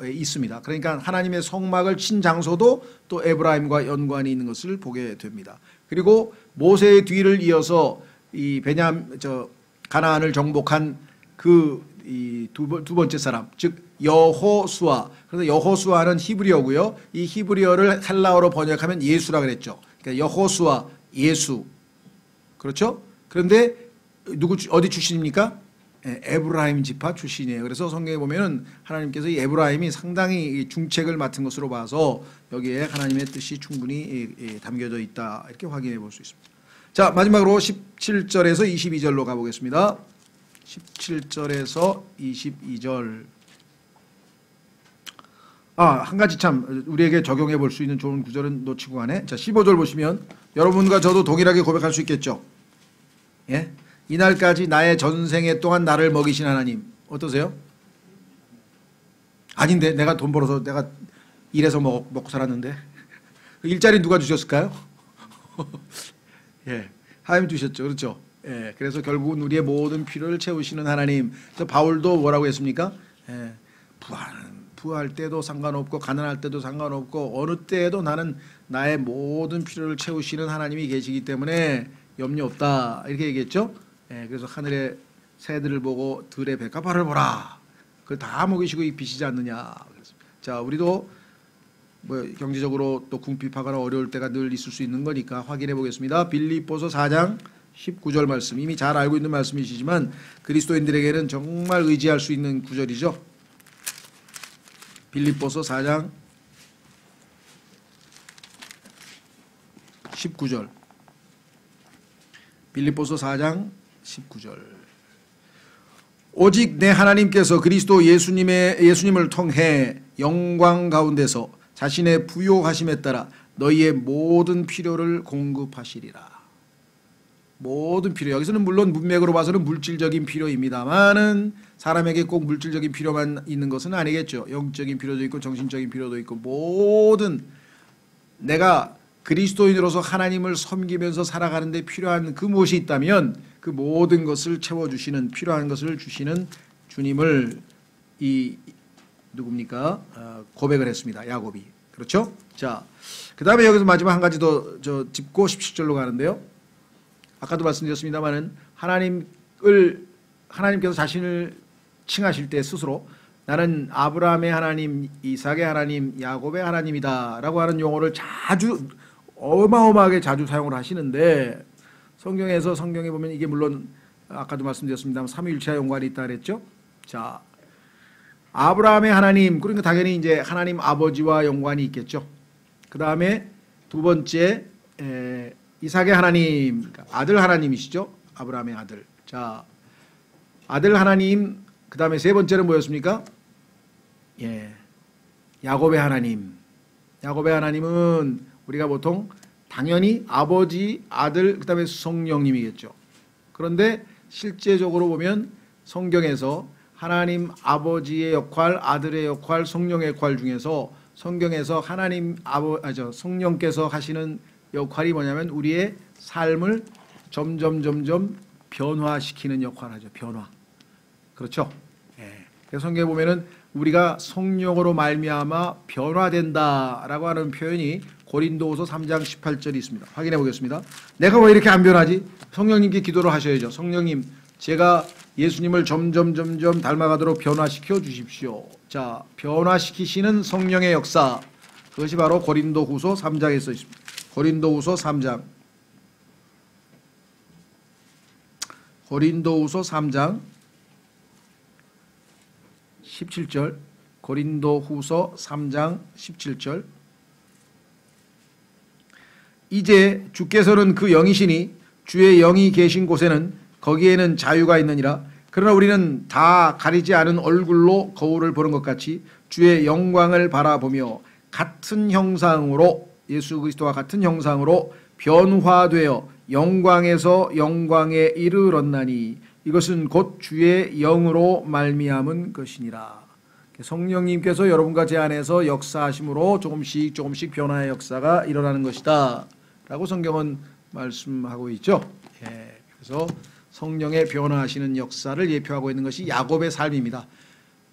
있습니다. 그러니까 하나님의 성막을 친 장소도 또 에브라임과 연관이 있는 것을 보게 됩니다. 그리고 모세의 뒤를 이어서 이 가나안을 정복한 이 두 번째 사람, 즉 여호수아. 그래서 여호수아는 히브리어고요. 이 히브리어를 헬라어로 번역하면 예수라 그랬죠. 그러니까 여호수아, 예수. 그렇죠? 그런데 어디 출신입니까? 에브라임 지파 출신이에요. 그래서 성경에 보면은 하나님께서 이 에브라임이 상당히 중책을 맡은 것으로 봐서 여기에 하나님의 뜻이 충분히 담겨져 있다, 이렇게 확인해 볼 수 있습니다. 자, 마지막으로 17절에서 22절로 가보겠습니다. 17절에서 22절. 한 가지 참 우리에게 적용해 볼 수 있는 좋은 구절은 놓치고 가네. 자, 15절 보시면 여러분과 저도 동일하게 고백할 수 있겠죠. 예? 이날까지 나의 전생에 동안 나를 먹이신 하나님. 어떠세요? 아닌데, 내가 돈 벌어서 내가 일해서 먹고 살았는데. 일자리 누가 주셨을까요? 예, 하나님 주셨죠. 그렇죠? 예, 그래서 결국은 우리의 모든 필요를 채우시는 하나님. 그래서 바울도 뭐라고 했습니까? 예, 부할 때도 상관없고 가난할 때도 상관없고 어느 때에도 나는 나의 모든 필요를 채우시는 하나님이 계시기 때문에 염려 없다, 이렇게 얘기했죠. 예, 그래서 하늘의 새들을 보고 들의 백합화를 보라. 그걸 다 먹이시고 입히시지 않느냐. 자, 우리도 뭐 경제적으로 또 궁핍하거나 어려울 때가 늘 있을 수 있는 거니까 확인해 보겠습니다. 빌립보서 4장 19절 말씀, 이미 잘 알고 있는 말씀이시지만 그리스도인들에게는 정말 의지할 수 있는 구절이죠. 빌립보서 4장 19절. 빌립보서 4장 19절. 오직 내 하나님께서 그리스도 예수님을 통해 영광 가운데서 자신의 부요하심에 따라 너희의 모든 필요를 공급하시리라. 모든 필요, 여기서는 물론 문맥으로 봐서는 물질적인 필요입니다만은 사람에게 꼭 물질적인 필요만 있는 것은 아니겠죠. 영적인 필요도 있고 정신적인 필요도 있고 모든 내가 그리스도인으로서 하나님을 섬기면서 살아가는 데 필요한 그 무엇이 있다면 그 모든 것을 채워주시는, 필요한 것을 주시는 주님을 누굽니까? 고백을 했습니다. 야곱이. 그렇죠? 자, 그 다음에 여기서 마지막 한 가지 더 짚고 17절로 가는데요. 아까도 말씀드렸습니다만은 하나님께서 자신을 칭하실 때 스스로 나는 아브라함의 하나님, 이삭의 하나님, 야곱의 하나님이다 라고 하는 용어를 자주 어마어마하게 자주 사용을 하시는데 성경에 보면 이게 물론 아까도 말씀드렸습니다만 삼위일체와 연관이 있다 그랬죠. 자, 아브라함의 하나님, 그러니까 당연히 이제 하나님 아버지와 연관이 있겠죠. 그 다음에 두 번째 이삭의 하나님, 아들 하나님이시죠. 아브라함의 아들. 자, 아들 하나님, 그 다음에 세 번째는 뭐였습니까? 야곱의 하나님. 야곱의 하나님은 우리가 보통 당연히 아버지, 아들, 그 다음에 성령님이겠죠. 그런데 실제적으로 보면 성경에서 하나님 아버지의 역할, 아들의 역할, 성령의 역할 중에서 성경에서 성령께서 하시는 역할이 뭐냐면 우리의 삶을 점점 변화시키는 역할을 하죠. 변화. 그렇죠? 그래서 성경에 보면은 우리가 성령으로 말미암아 변화된다라고 하는 표현이 고린도후서 3장 18절이 있습니다. 확인해 보겠습니다. 내가 왜 이렇게 안 변하지? 성령님께 기도를 하셔야죠. 성령님, 제가 예수님을 점점 닮아가도록 변화시켜 주십시오. 자, 변화시키시는 성령의 역사, 그것이 바로 고린도후서 3장에 써 있습니다. 고린도후서 3장 17절, 고린도후서 3장 17절. 이제 주께서는 그 영이시니 주의 영이 계신 곳에는 거기에는 자유가 있느니라. 그러나 우리는 다 가리지 않은 얼굴로 거울을 보는 것 같이 주의 영광을 바라보며 같은 형상으로, 예수 그리스도와 같은 형상으로 변화되어 영광에서 영광에 이르렀나니 이것은 곧 주의 영으로 말미암은 것이니라. 성령님께서 여러분과 제 안에서 역사하심으로 조금씩 변화의 역사가 일어나는 것이다 라고 성경은 말씀하고 있죠. 그래서 성령의 변화하시는 역사를 예표하고 있는 것이 야곱의 삶입니다.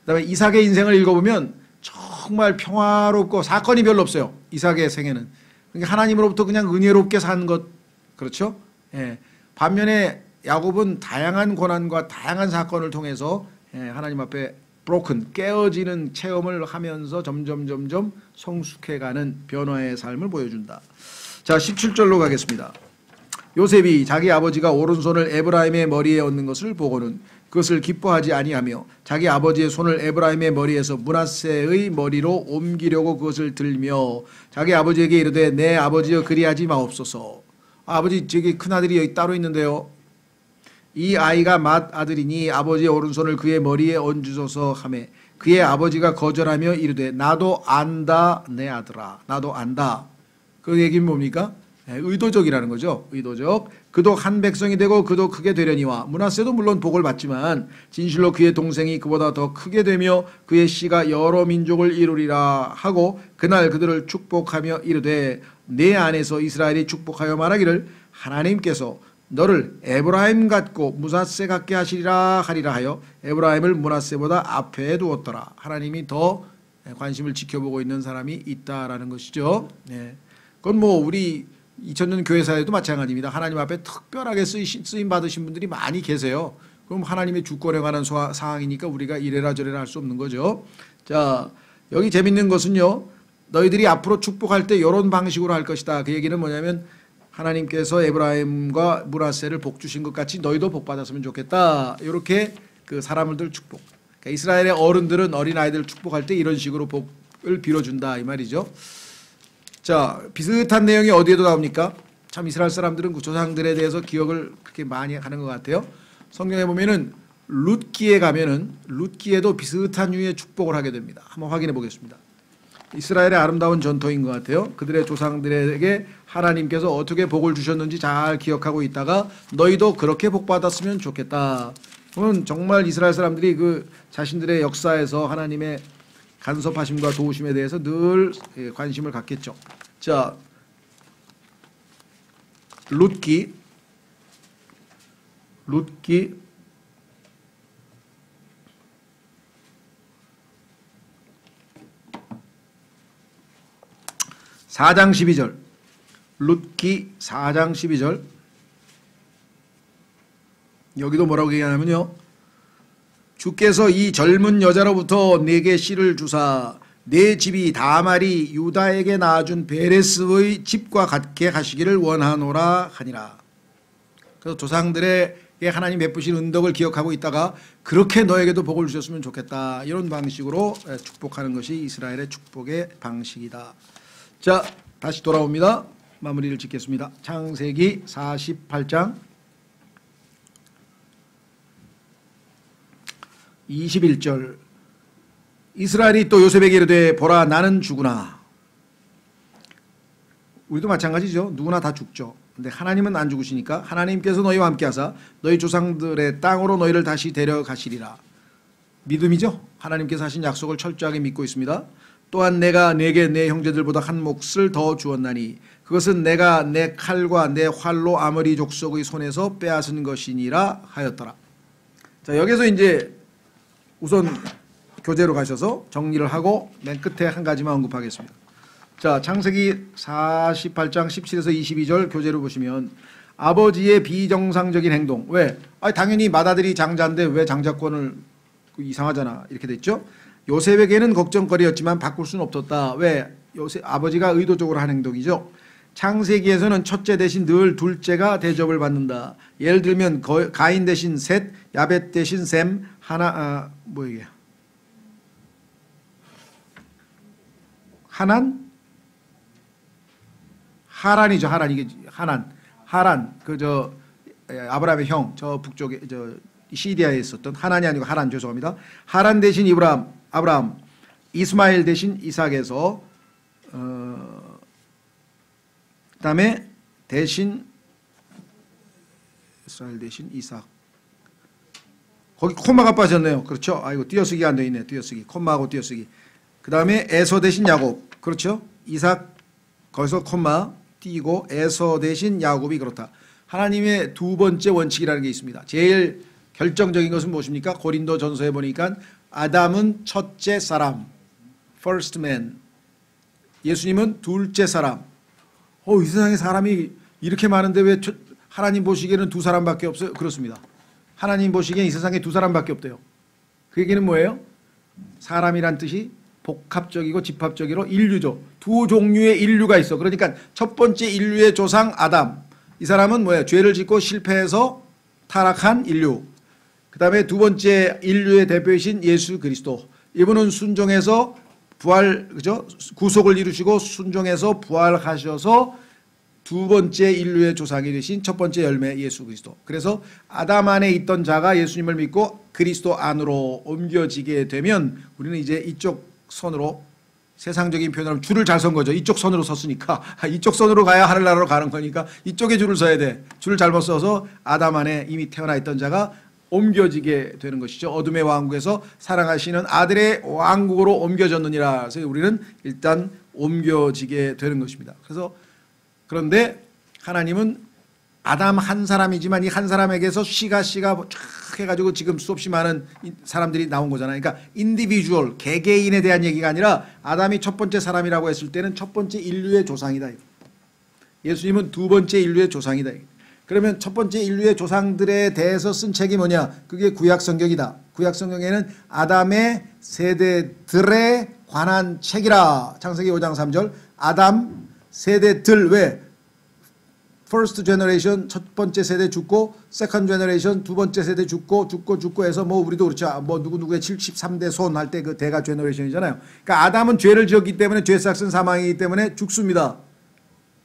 그 다음에 이삭의 인생을 읽어보면 정말 평화롭고 사건이 별로 없어요. 이삭의 생애는. 그러니까 하나님으로부터 그냥 은혜롭게 산 것, 그렇죠? 반면에 야곱은 다양한 고난과 다양한 사건을 통해서 하나님 앞에 깨어지는 체험을 하면서 점점 성숙해가는 변화의 삶을 보여준다. 자, 17절로 가겠습니다. 요셉이 자기 아버지가 오른손을 에브라임의 머리에 얹는 것을 보고는 그것을 기뻐하지 아니하며 자기 아버지의 손을 에브라임의 머리에서 므낫세의 머리로 옮기려고 그것을 들며 자기 아버지에게 이르되 내 아버지여 그리하지 마옵소서. 아버지, 저기 큰아들이 여기 따로 있는데요. 이 아이가 맏아들이니 아버지의 오른손을 그의 머리에 얹으소서 하매 그의 아버지가 거절하며 이르되 나도 안다 내 아들아, 나도 안다. 그 얘기는 뭡니까? 의도적이라는 거죠. 의도적. 그도 한 백성이 되고 그도 크게 되려니와. 므낫세도 물론 복을 받지만 진실로 그의 동생이 그보다 더 크게 되며 그의 씨가 여러 민족을 이루리라 하고 그날 그들을 축복하며 이르되 내 안에서 이스라엘이 축복하여 말하기를 하나님께서 너를 에브라임 같고 므낫세 같게 하시리라 하리라 하여 에브라임을 므낫세보다 앞에 두었더라. 하나님이 더 관심을 지켜보고 있는 사람이 있다라는 것이죠. 그건 뭐 우리 2000년 교회사에도 마찬가지입니다. 하나님 앞에 특별하게 쓰임 받으신 분들이 많이 계세요. 그럼 하나님의 주권에 관한 사항이니까 우리가 이래라 저래라 할 수 없는 거죠. 자, 여기 재밌는 것은요. 너희들이 앞으로 축복할 때 이런 방식으로 할 것이다. 그 얘기는 뭐냐면 하나님께서 에브라임과 므낫세를 복 주신 것 같이 너희도 복 받았으면 좋겠다. 이렇게 그 사람들 축복. 그러니까 이스라엘의 어른들은 어린아이들 축복할 때 이런 식으로 복을 빌어준다 이 말이죠. 자, 비슷한 내용이 어디에도 나옵니까? 참 이스라엘 사람들은 그 조상들에 대해서 기억을 그렇게 많이 하는 것 같아요. 성경에 보면은 룻기에 가면은 룻기에도 비슷한 유의 축복을 하게 됩니다. 한번 확인해 보겠습니다. 이스라엘의 아름다운 전통인 것 같아요. 그들의 조상들에게 하나님께서 어떻게 복을 주셨는지 잘 기억하고 있다가 너희도 그렇게 복 받았으면 좋겠다. 그러면 정말 이스라엘 사람들이 그 자신들의 역사에서 하나님의 간섭하심과 도우심에 대해서 늘 관심을 갖겠죠. 자, 룻기 4장 12절. 룻기 4장 12절. 여기도 뭐라고 얘기하냐면요. 주께서 이 젊은 여자로부터 내게 씨를 주사 내 집이 다말이 유다에게 낳아준 베레스의 집과 같게 하시기를 원하노라 하니라. 그래서 조상들에게 하나님 베푸신 은덕을 기억하고 있다가 그렇게 너에게도 복을 주셨으면 좋겠다. 이런 방식으로 축복하는 것이 이스라엘의 축복의 방식이다. 자, 다시 돌아옵니다. 마무리를 짓겠습니다. 창세기 48장 21절. 이스라엘이 또 요셉에게 이르되 보라 나는 죽으나. 우리도 마찬가지죠. 누구나 다 죽죠. 근데 하나님은 안 죽으시니까 하나님께서 너희와 함께 하사 너희 조상들의 땅으로 너희를 다시 데려가시리라. 믿음이죠. 하나님께서 하신 약속을 철저하게 믿고 있습니다. 또한 내가 내게 내 형제들보다 한 몫을 더 주었나니 그것은 내가 내 칼과 내 활로 아모리 족속의 손에서 빼앗은 것이니라 하였더라. 자, 여기서 이제 우선 교재로 가셔서 정리를 하고 맨 끝에 한 가지만 언급하겠습니다. 자, 창세기 48장 17에서 22절 교재로 보시면 아버지의 비정상적인 행동. 왜? 당연히 맏아들이 장자인데 왜 장자권을 이상하잖아. 이렇게 됐죠. 요셉에게는 걱정거리였지만 바꿀 수는 없었다. 왜? 요셉 아버지가 의도적으로 한 행동이죠. 창세기에서는 첫째 대신 늘 둘째가 대접을 받는다. 예를 들면 가인 대신 셋, 야벳 대신 셈, 뭐 이게 하란이죠. 하란. 이게 하란 그 아브라함의 형 저 북쪽에 시리아에 있었던 하란이 아니고 하란, 죄송합니다. 하란 대신 아브라함, 이스마엘 대신 이삭에서 그다음에 대신 이스라엘 대신 이삭. 거기 콤마가 빠졌네요. 그렇죠? 아이고 띄어쓰기 안 돼 있네. 띄어쓰기. 콤마하고 띄어쓰기. 그다음에 에서 대신 야곱. 그렇죠? 이삭 거기서 콤마 띄고 에서 대신 야곱이 그렇다. 하나님의 두 번째 원칙이라는 게 있습니다. 제일 결정적인 것은 무엇입니까? 고린도 전서에 보니까 아담은 첫째 사람, first man. 예수님은 둘째 사람. 이 세상에 사람이 이렇게 많은데 왜 하나님 보시기에는 두 사람밖에 없어요? 그렇습니다. 하나님 보시기엔 이 세상에 두 사람밖에 없대요. 그 얘기는 뭐예요? 사람이란 뜻이 복합적이고 집합적이로 인류죠. 두 종류의 인류가 있어. 그러니까 첫 번째 인류의 조상 아담. 이 사람은 뭐예요? 죄를 짓고 실패해서 타락한 인류. 그 다음에 두 번째 인류의 대표이신 예수 그리스도. 이분은 순종해서 그죠? 구속을 이루시고 순종해서 부활하셔서 두 번째 인류의 조상이 되신 첫 번째 열매 예수 그리스도. 그래서 아담 안에 있던 자가 예수님을 믿고 그리스도 안으로 옮겨지게 되면 우리는 이제 이쪽 선으로, 세상적인 표현으로 하면 줄을 잘 선 거죠. 이쪽 선으로 섰으니까 이쪽 선으로 가야 하늘나라로 가는 거니까 이쪽에 줄을 서야 돼. 줄을 잘못 서서 아담 안에 이미 태어나 있던 자가 옮겨지게 되는 것이죠. 어둠의 왕국에서 사랑하시는 아들의 왕국으로 옮겨졌느니라. 그래서 우리는 일단 옮겨지게 되는 것입니다. 그런데 하나님은 아담 한 사람이지만 이 한 사람에게서 씨가 쫙 해가지고 지금 수없이 많은 사람들이 나온 거잖아요. 그러니까 인디비주얼, 개개인에 대한 얘기가 아니라 아담이 첫 번째 사람이라고 했을 때는 첫 번째 인류의 조상이다. 예수님은 두 번째 인류의 조상이다. 그러면 첫 번째 인류의 조상들에 대해서 쓴 책이 뭐냐? 그게 구약 성경이다. 구약 성경에는 아담의 세대들에 관한 책이라. 창세기 5장 3절. 아담 세대들. 왜? First generation 첫 번째 세대 죽고, second generation 두 번째 세대 죽고 해서 뭐 우리도 그렇죠. 뭐 누구누구의 73대 손 할 때 그 대가 제너레이션이잖아요. 그러니까 아담은 죄를 지었기 때문에 죄 삭은 사망이기 때문에 죽습니다.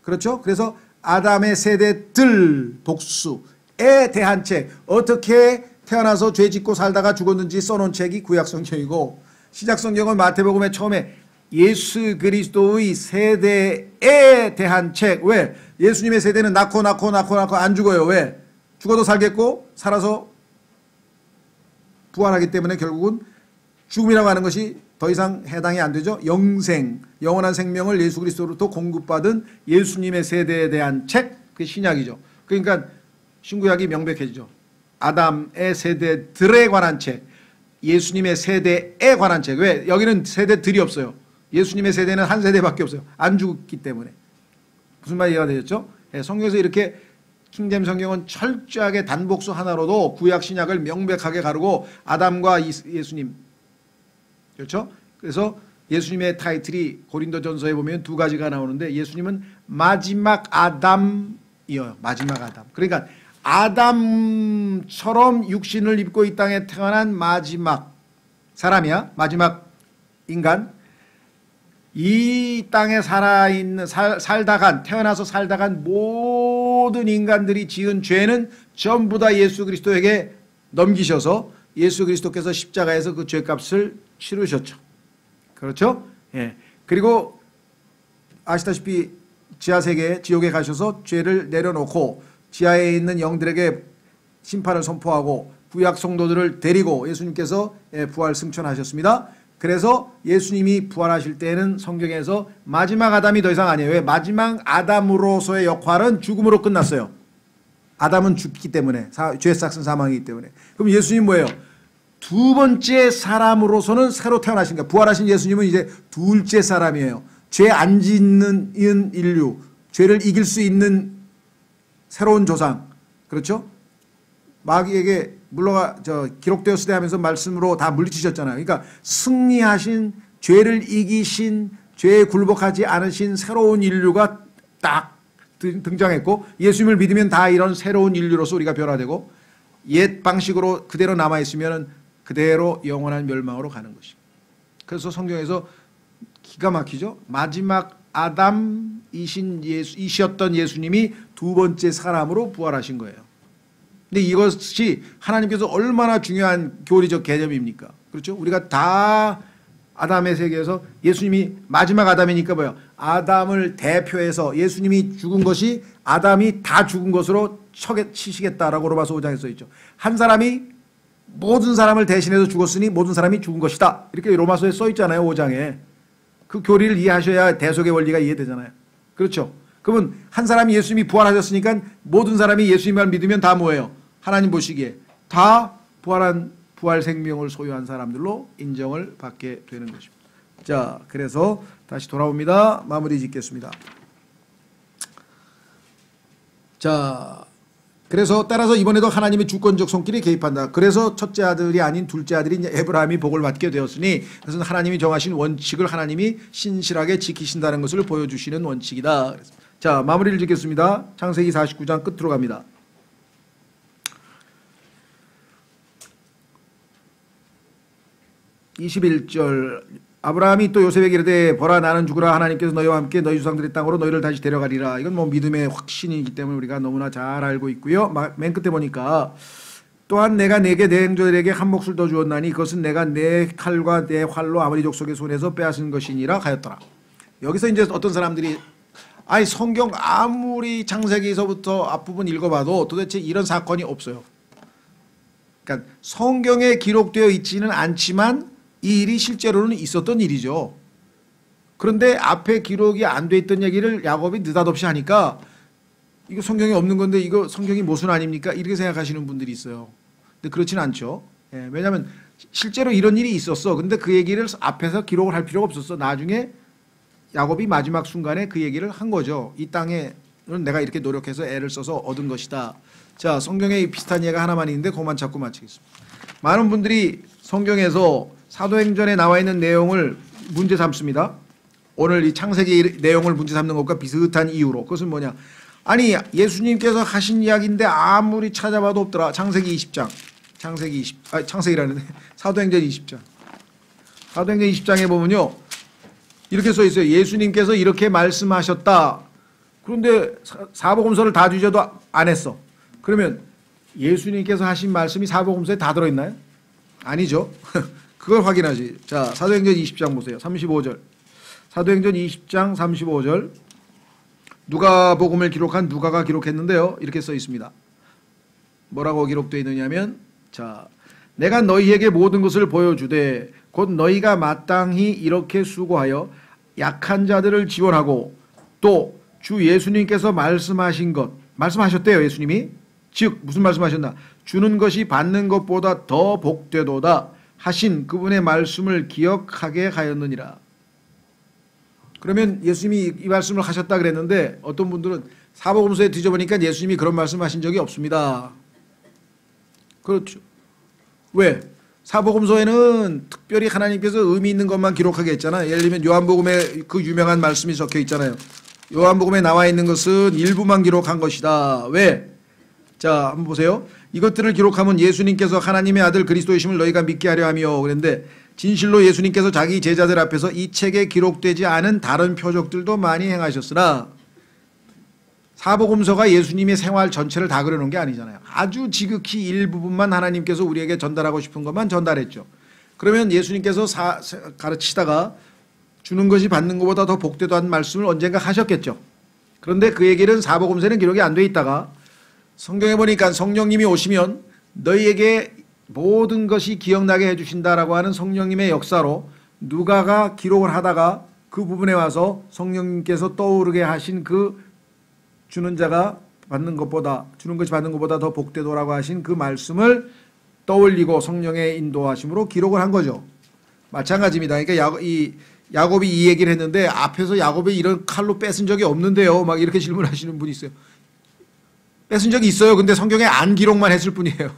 그렇죠? 그래서 아담의 세대들 복수에 대한 책, 어떻게 태어나서 죄 짓고 살다가 죽었는지 써놓은 책이 구약성경이고, 신약성경은 마태복음에 처음에 예수 그리스도의 세대에 대한 책. 왜? 예수님의 세대는 낳고 안 죽어요. 왜? 죽어도 살겠고 살아서 부활하기 때문에 결국은 죽음이라고 하는 것이 더 이상 해당이 안 되죠. 영생, 영원한 생명을 예수 그리스도로부터 공급받은 예수님의 세대에 대한 책, 그게 신약이죠. 그러니까 신구약이 명백해지죠. 아담의 세대들에 관한 책, 예수님의 세대에 관한 책. 왜? 여기는 세대들이 없어요. 예수님의 세대는 한 세대밖에 없어요. 안 죽었기 때문에. 무슨 말 이해가 되셨죠? 성경에서 이렇게 킹잼 성경은 철저하게 단복수 하나로도 구약 신약을 명백하게 가르고 아담과 예수님, 그렇죠? 그래서 예수님의 타이틀이 고린도전서에 보면 두 가지가 나오는데, 예수님은 마지막 아담이에요. 마지막 아담. 그러니까 아담처럼 육신을 입고 이 땅에 태어난 마지막 사람이야. 마지막 인간. 이 땅에 태어나서 살다간 모든 인간들이 지은 죄는 전부 다 예수 그리스도에게 넘기셔서 예수 그리스도께서 십자가에서 그 죄값을 치르셨죠. 그렇죠? 예. 그리고 아시다시피 지하세계, 지옥에 가셔서 죄를 내려놓고 지하에 있는 영들에게 심판을 선포하고 구약 성도들을 데리고 예수님께서 부활 승천하셨습니다. 그래서 예수님이 부활하실 때는 성경에서 마지막 아담이 더 이상 아니에요. 왜? 마지막 아담으로서의 역할은 죽음으로 끝났어요. 아담은 죽기 때문에, 죄 삭은 사망이기 때문에. 그럼 예수님 뭐예요? 두 번째 사람으로서는 새로 태어나신 거예요. 부활하신 예수님은 이제 둘째 사람이에요. 죄 안 짓는 인류, 죄를 이길 수 있는 새로운 조상. 그렇죠? 마귀에게 기록되었으되 하면서 말씀으로 다 물리치셨잖아요. 그러니까 승리하신, 죄를 이기신, 죄에 굴복하지 않으신 새로운 인류가 딱 등장했고, 예수님을 믿으면 다 이런 새로운 인류로서 우리가 변화되고, 옛 방식으로 그대로 남아있으면 그대로 영원한 멸망으로 가는 것입니다. 그래서 성경에서 기가 막히죠. 마지막 아담이셨던 예수님이 두 번째 사람으로 부활하신 거예요. 근데 이것이 하나님께서 얼마나 중요한 교리적 개념입니까? 그렇죠? 우리가 다 아담의 세계에서 예수님이 마지막 아담이니까 뭐예요? 아담을 대표해서 예수님이 죽은 것이 아담이 다 죽은 것으로 치시겠다라고 로마서 5장에 써있죠. 한 사람이 모든 사람을 대신해서 죽었으니 모든 사람이 죽은 것이다. 이렇게 로마서에 써있잖아요. 5장에. 그 교리를 이해하셔야 대속의 원리가 이해되잖아요. 그렇죠? 그러면 한 사람이 예수님이 부활하셨으니까 모든 사람이 예수님만 믿으면 다 뭐예요? 하나님 보시기에 다 부활한 부활 생명을 소유한 사람들로 인정을 받게 되는 것입니다. 자, 그래서 다시 돌아옵니다. 마무리 짓겠습니다. 자, 그래서 따라서 이번에도 하나님의 주권적 손길이 개입한다. 그래서 첫째 아들이 아닌 둘째 아들인 에브라임이 복을 받게 되었으니, 그것은 하나님이 정하신 원칙을 하나님이 신실하게 지키신다는 것을 보여주시는 원칙이다. 자, 마무리를 짓겠습니다. 창세기 49장 끝으로 갑니다. 21절. 아브라함이 또 요셉에게 이르되 보라 나는 죽으라 하나님께서 너희와 함께 너희 조상들의 땅으로 너희를 다시 데려가리라. 이건 뭐 믿음의 확신이기 때문에 우리가 너무나 잘 알고 있고요. 맨 끝에 보니까 또한 내가 내게 내 형제들에게 한 몫을 더 주었나니 그것은 내가 내 칼과 내 활로 아모리 족속의 손에서 빼앗은 것이니라 하였더라. 여기서 이제 어떤 사람들이 아니 성경 아무리 창세기에서부터 앞부분 읽어봐도 도대체 이런 사건이 없어요. 그러니까 성경에 기록되어 있지는 않지만 이 일이 실제로는 있었던 일이죠. 그런데 앞에 기록이 안 돼 있던 얘기를 야곱이 느닷없이 하니까 이거 성경에 없는 건데 이거 성경이 모순 아닙니까? 이렇게 생각하시는 분들이 있어요. 근데 그렇지는 않죠. 예, 왜냐하면 실제로 이런 일이 있었어. 근데 그 얘기를 앞에서 기록을 할 필요가 없었어. 나중에 야곱이 마지막 순간에 그 얘기를 한 거죠. 이 땅에는 내가 이렇게 노력해서 애를 써서 얻은 것이다. 자, 성경에 비슷한 예가 하나만 있는데 그것만 찾고 마치겠습니다. 많은 분들이 성경에서 사도행전에 나와 있는 내용을 문제 삼습니다. 오늘 이 창세기 내용을 문제 삼는 것과 비슷한 이유로. 그것은 뭐냐? 아니 예수님께서 하신 이야기인데 아무리 찾아봐도 없더라. 창세기 20장. 창세기라는데 사도행전 20장. 사도행전 20장에 보면요. 이렇게 써 있어요. 예수님께서 이렇게 말씀하셨다. 그런데 사복음서를 다 뒤져도 안 했어. 그러면 예수님께서 하신 말씀이 사복음서에 다 들어있나요? 아니죠. 그걸 확인하지. 자, 사도행전 20장 보세요. 35절. 사도행전 20장 35절. 누가복음을 기록한 누가가 기록했는데요. 이렇게 써 있습니다. 뭐라고 기록되어 있느냐면, 자, 내가 너희에게 모든 것을 보여주되 곧 너희가 마땅히 이렇게 수고하여 약한 자들을 지원하고 또 주 예수님께서 말씀하신 것, 말씀하셨대요. 예수님이. 즉 무슨 말씀하셨나? 주는 것이 받는 것보다 더 복되도다 하신 그분의 말씀을 기억하게 하였느니라. 그러면 예수님이 이 말씀을 하셨다 그랬는데 어떤 분들은 사복음서에 뒤져보니까 예수님이 그런 말씀하신 적이 없습니다. 그렇죠. 왜? 사복음서에는 특별히 하나님께서 의미 있는 것만 기록하게 했잖아요. 예를 들면 요한복음에 그 유명한 말씀이 적혀 있잖아요. 요한복음에 나와 있는 것은 일부만 기록한 것이다. 왜? 자, 한번 보세요. 이것들을 기록하면 예수님께서 하나님의 아들 그리스도이심을 너희가 믿게 하려 하며 그랬는데 진실로 예수님께서 자기 제자들 앞에서 이 책에 기록되지 않은 다른 표적들도 많이 행하셨으나 사복음서가 예수님의 생활 전체를 다 그려놓은 게 아니잖아요. 아주 지극히 일부분만 하나님께서 우리에게 전달하고 싶은 것만 전달했죠. 그러면 예수님께서 가르치다가 주는 것이 받는 것보다 더 복되다는 말씀을 언젠가 하셨겠죠. 그런데 그 얘기는 사복음서에는 기록이 안 돼 있다가 성경에 보니까 성령님이 오시면 너희에게 모든 것이 기억나게 해주신다라고 하는 성령님의 역사로 누가가 기록을 하다가 그 부분에 와서 성령님께서 떠오르게 하신 그 주는 자가 받는 것보다 주는 것이 받는 것보다 더 복되도라고 하신 그 말씀을 떠올리고 성령의 인도하심으로 기록을 한 거죠. 마찬가지입니다. 그러니까 야곱이 이 얘기를 했는데 앞에서 야곱이 이런 칼로 뺏은 적이 없는데요. 막 이렇게 질문하시는 분이 있어요. 뺏은 적이 있어요. 근데 성경에 안 기록만 했을 뿐이에요.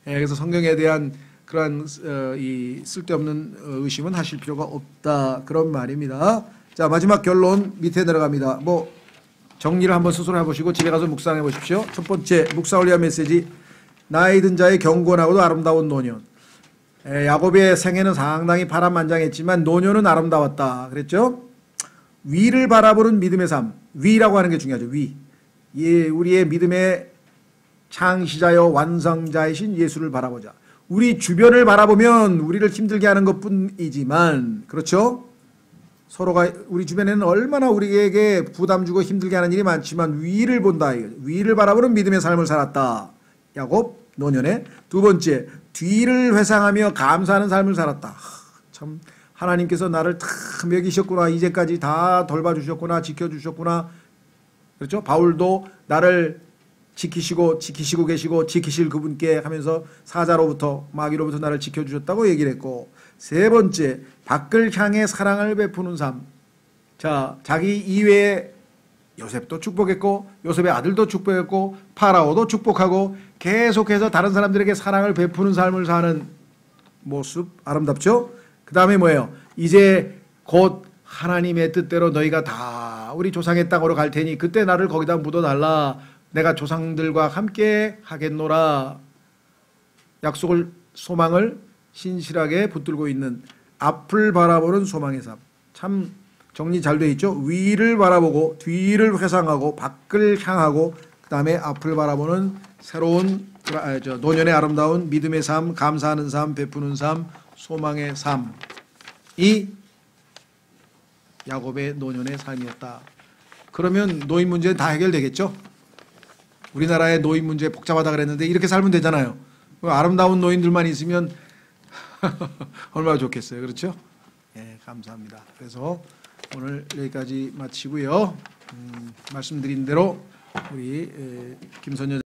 예, 그래서 성경에 대한 그러한 이 쓸데없는 의심은 하실 필요가 없다. 그런 말입니다. 자, 마지막 결론 밑에 내려갑니다. 뭐 정리를 한번 스스로 해보시고 집에 가서 묵상해 보십시오. 첫 번째 묵상을 위한 메시지. 나이 든 자의 경건하고도 아름다운 노년. 야곱의 생애는 상당히 파란만장했지만 노년은 아름다웠다. 그랬죠? 위를 바라보는 믿음의 삶. 위라고 하는 게 중요하죠. 위. 예, 우리의 믿음의 창시자여 완성자이신 예수를 바라보자. 우리 주변을 바라보면 우리를 힘들게 하는 것뿐이지만, 그렇죠? 서로가 우리 주변에는 얼마나 우리에게 부담 주고 힘들게 하는 일이 많지만 위를 본다. 위를 바라보는 믿음의 삶을 살았다. 야곱 노년에. 두 번째, 뒤를 회상하며 감사하는 삶을 살았다. 참 하나님께서 나를 다 먹이셨구나. 이제까지 다 돌봐주셨구나. 지켜주셨구나. 그렇죠? 바울도 나를 지키시고 계시고 지키실 그분께 하면서 사자로부터 마귀로부터 나를 지켜주셨다고 얘기를 했고, 세 번째 밖을 향해 사랑을 베푸는 삶. 자, 자기 이외에 요셉도 축복했고 요셉의 아들도 축복했고 파라오도 축복하고 계속해서 다른 사람들에게 사랑을 베푸는 삶을 사는 모습 아름답죠? 그 다음에 뭐예요? 이제 곧 하나님의 뜻대로 너희가 다 우리 조상의 땅으로 갈 테니 그때 나를 거기다 묻어달라. 내가 조상들과 함께 하겠노라. 약속을 소망을 신실하게 붙들고 있는 앞을 바라보는 소망의 삶. 참 정리 잘 돼 있죠? 위를 바라보고 뒤를 회상하고 밖을 향하고 그 다음에 앞을 바라보는 새로운 노년의 아름다운 믿음의 삶, 감사하는 삶, 베푸는 삶, 소망의 삶이 야곱의 노년의 삶이었다. 그러면 노인 문제는 다 해결되겠죠? 우리나라의 노인 문제 복잡하다 그랬는데 이렇게 살면 되잖아요. 아름다운 노인들만 있으면 얼마나 좋겠어요. 그렇죠? 예, 감사합니다. 그래서 오늘 여기까지 마치고요. 말씀드린 대로 우리 김선녀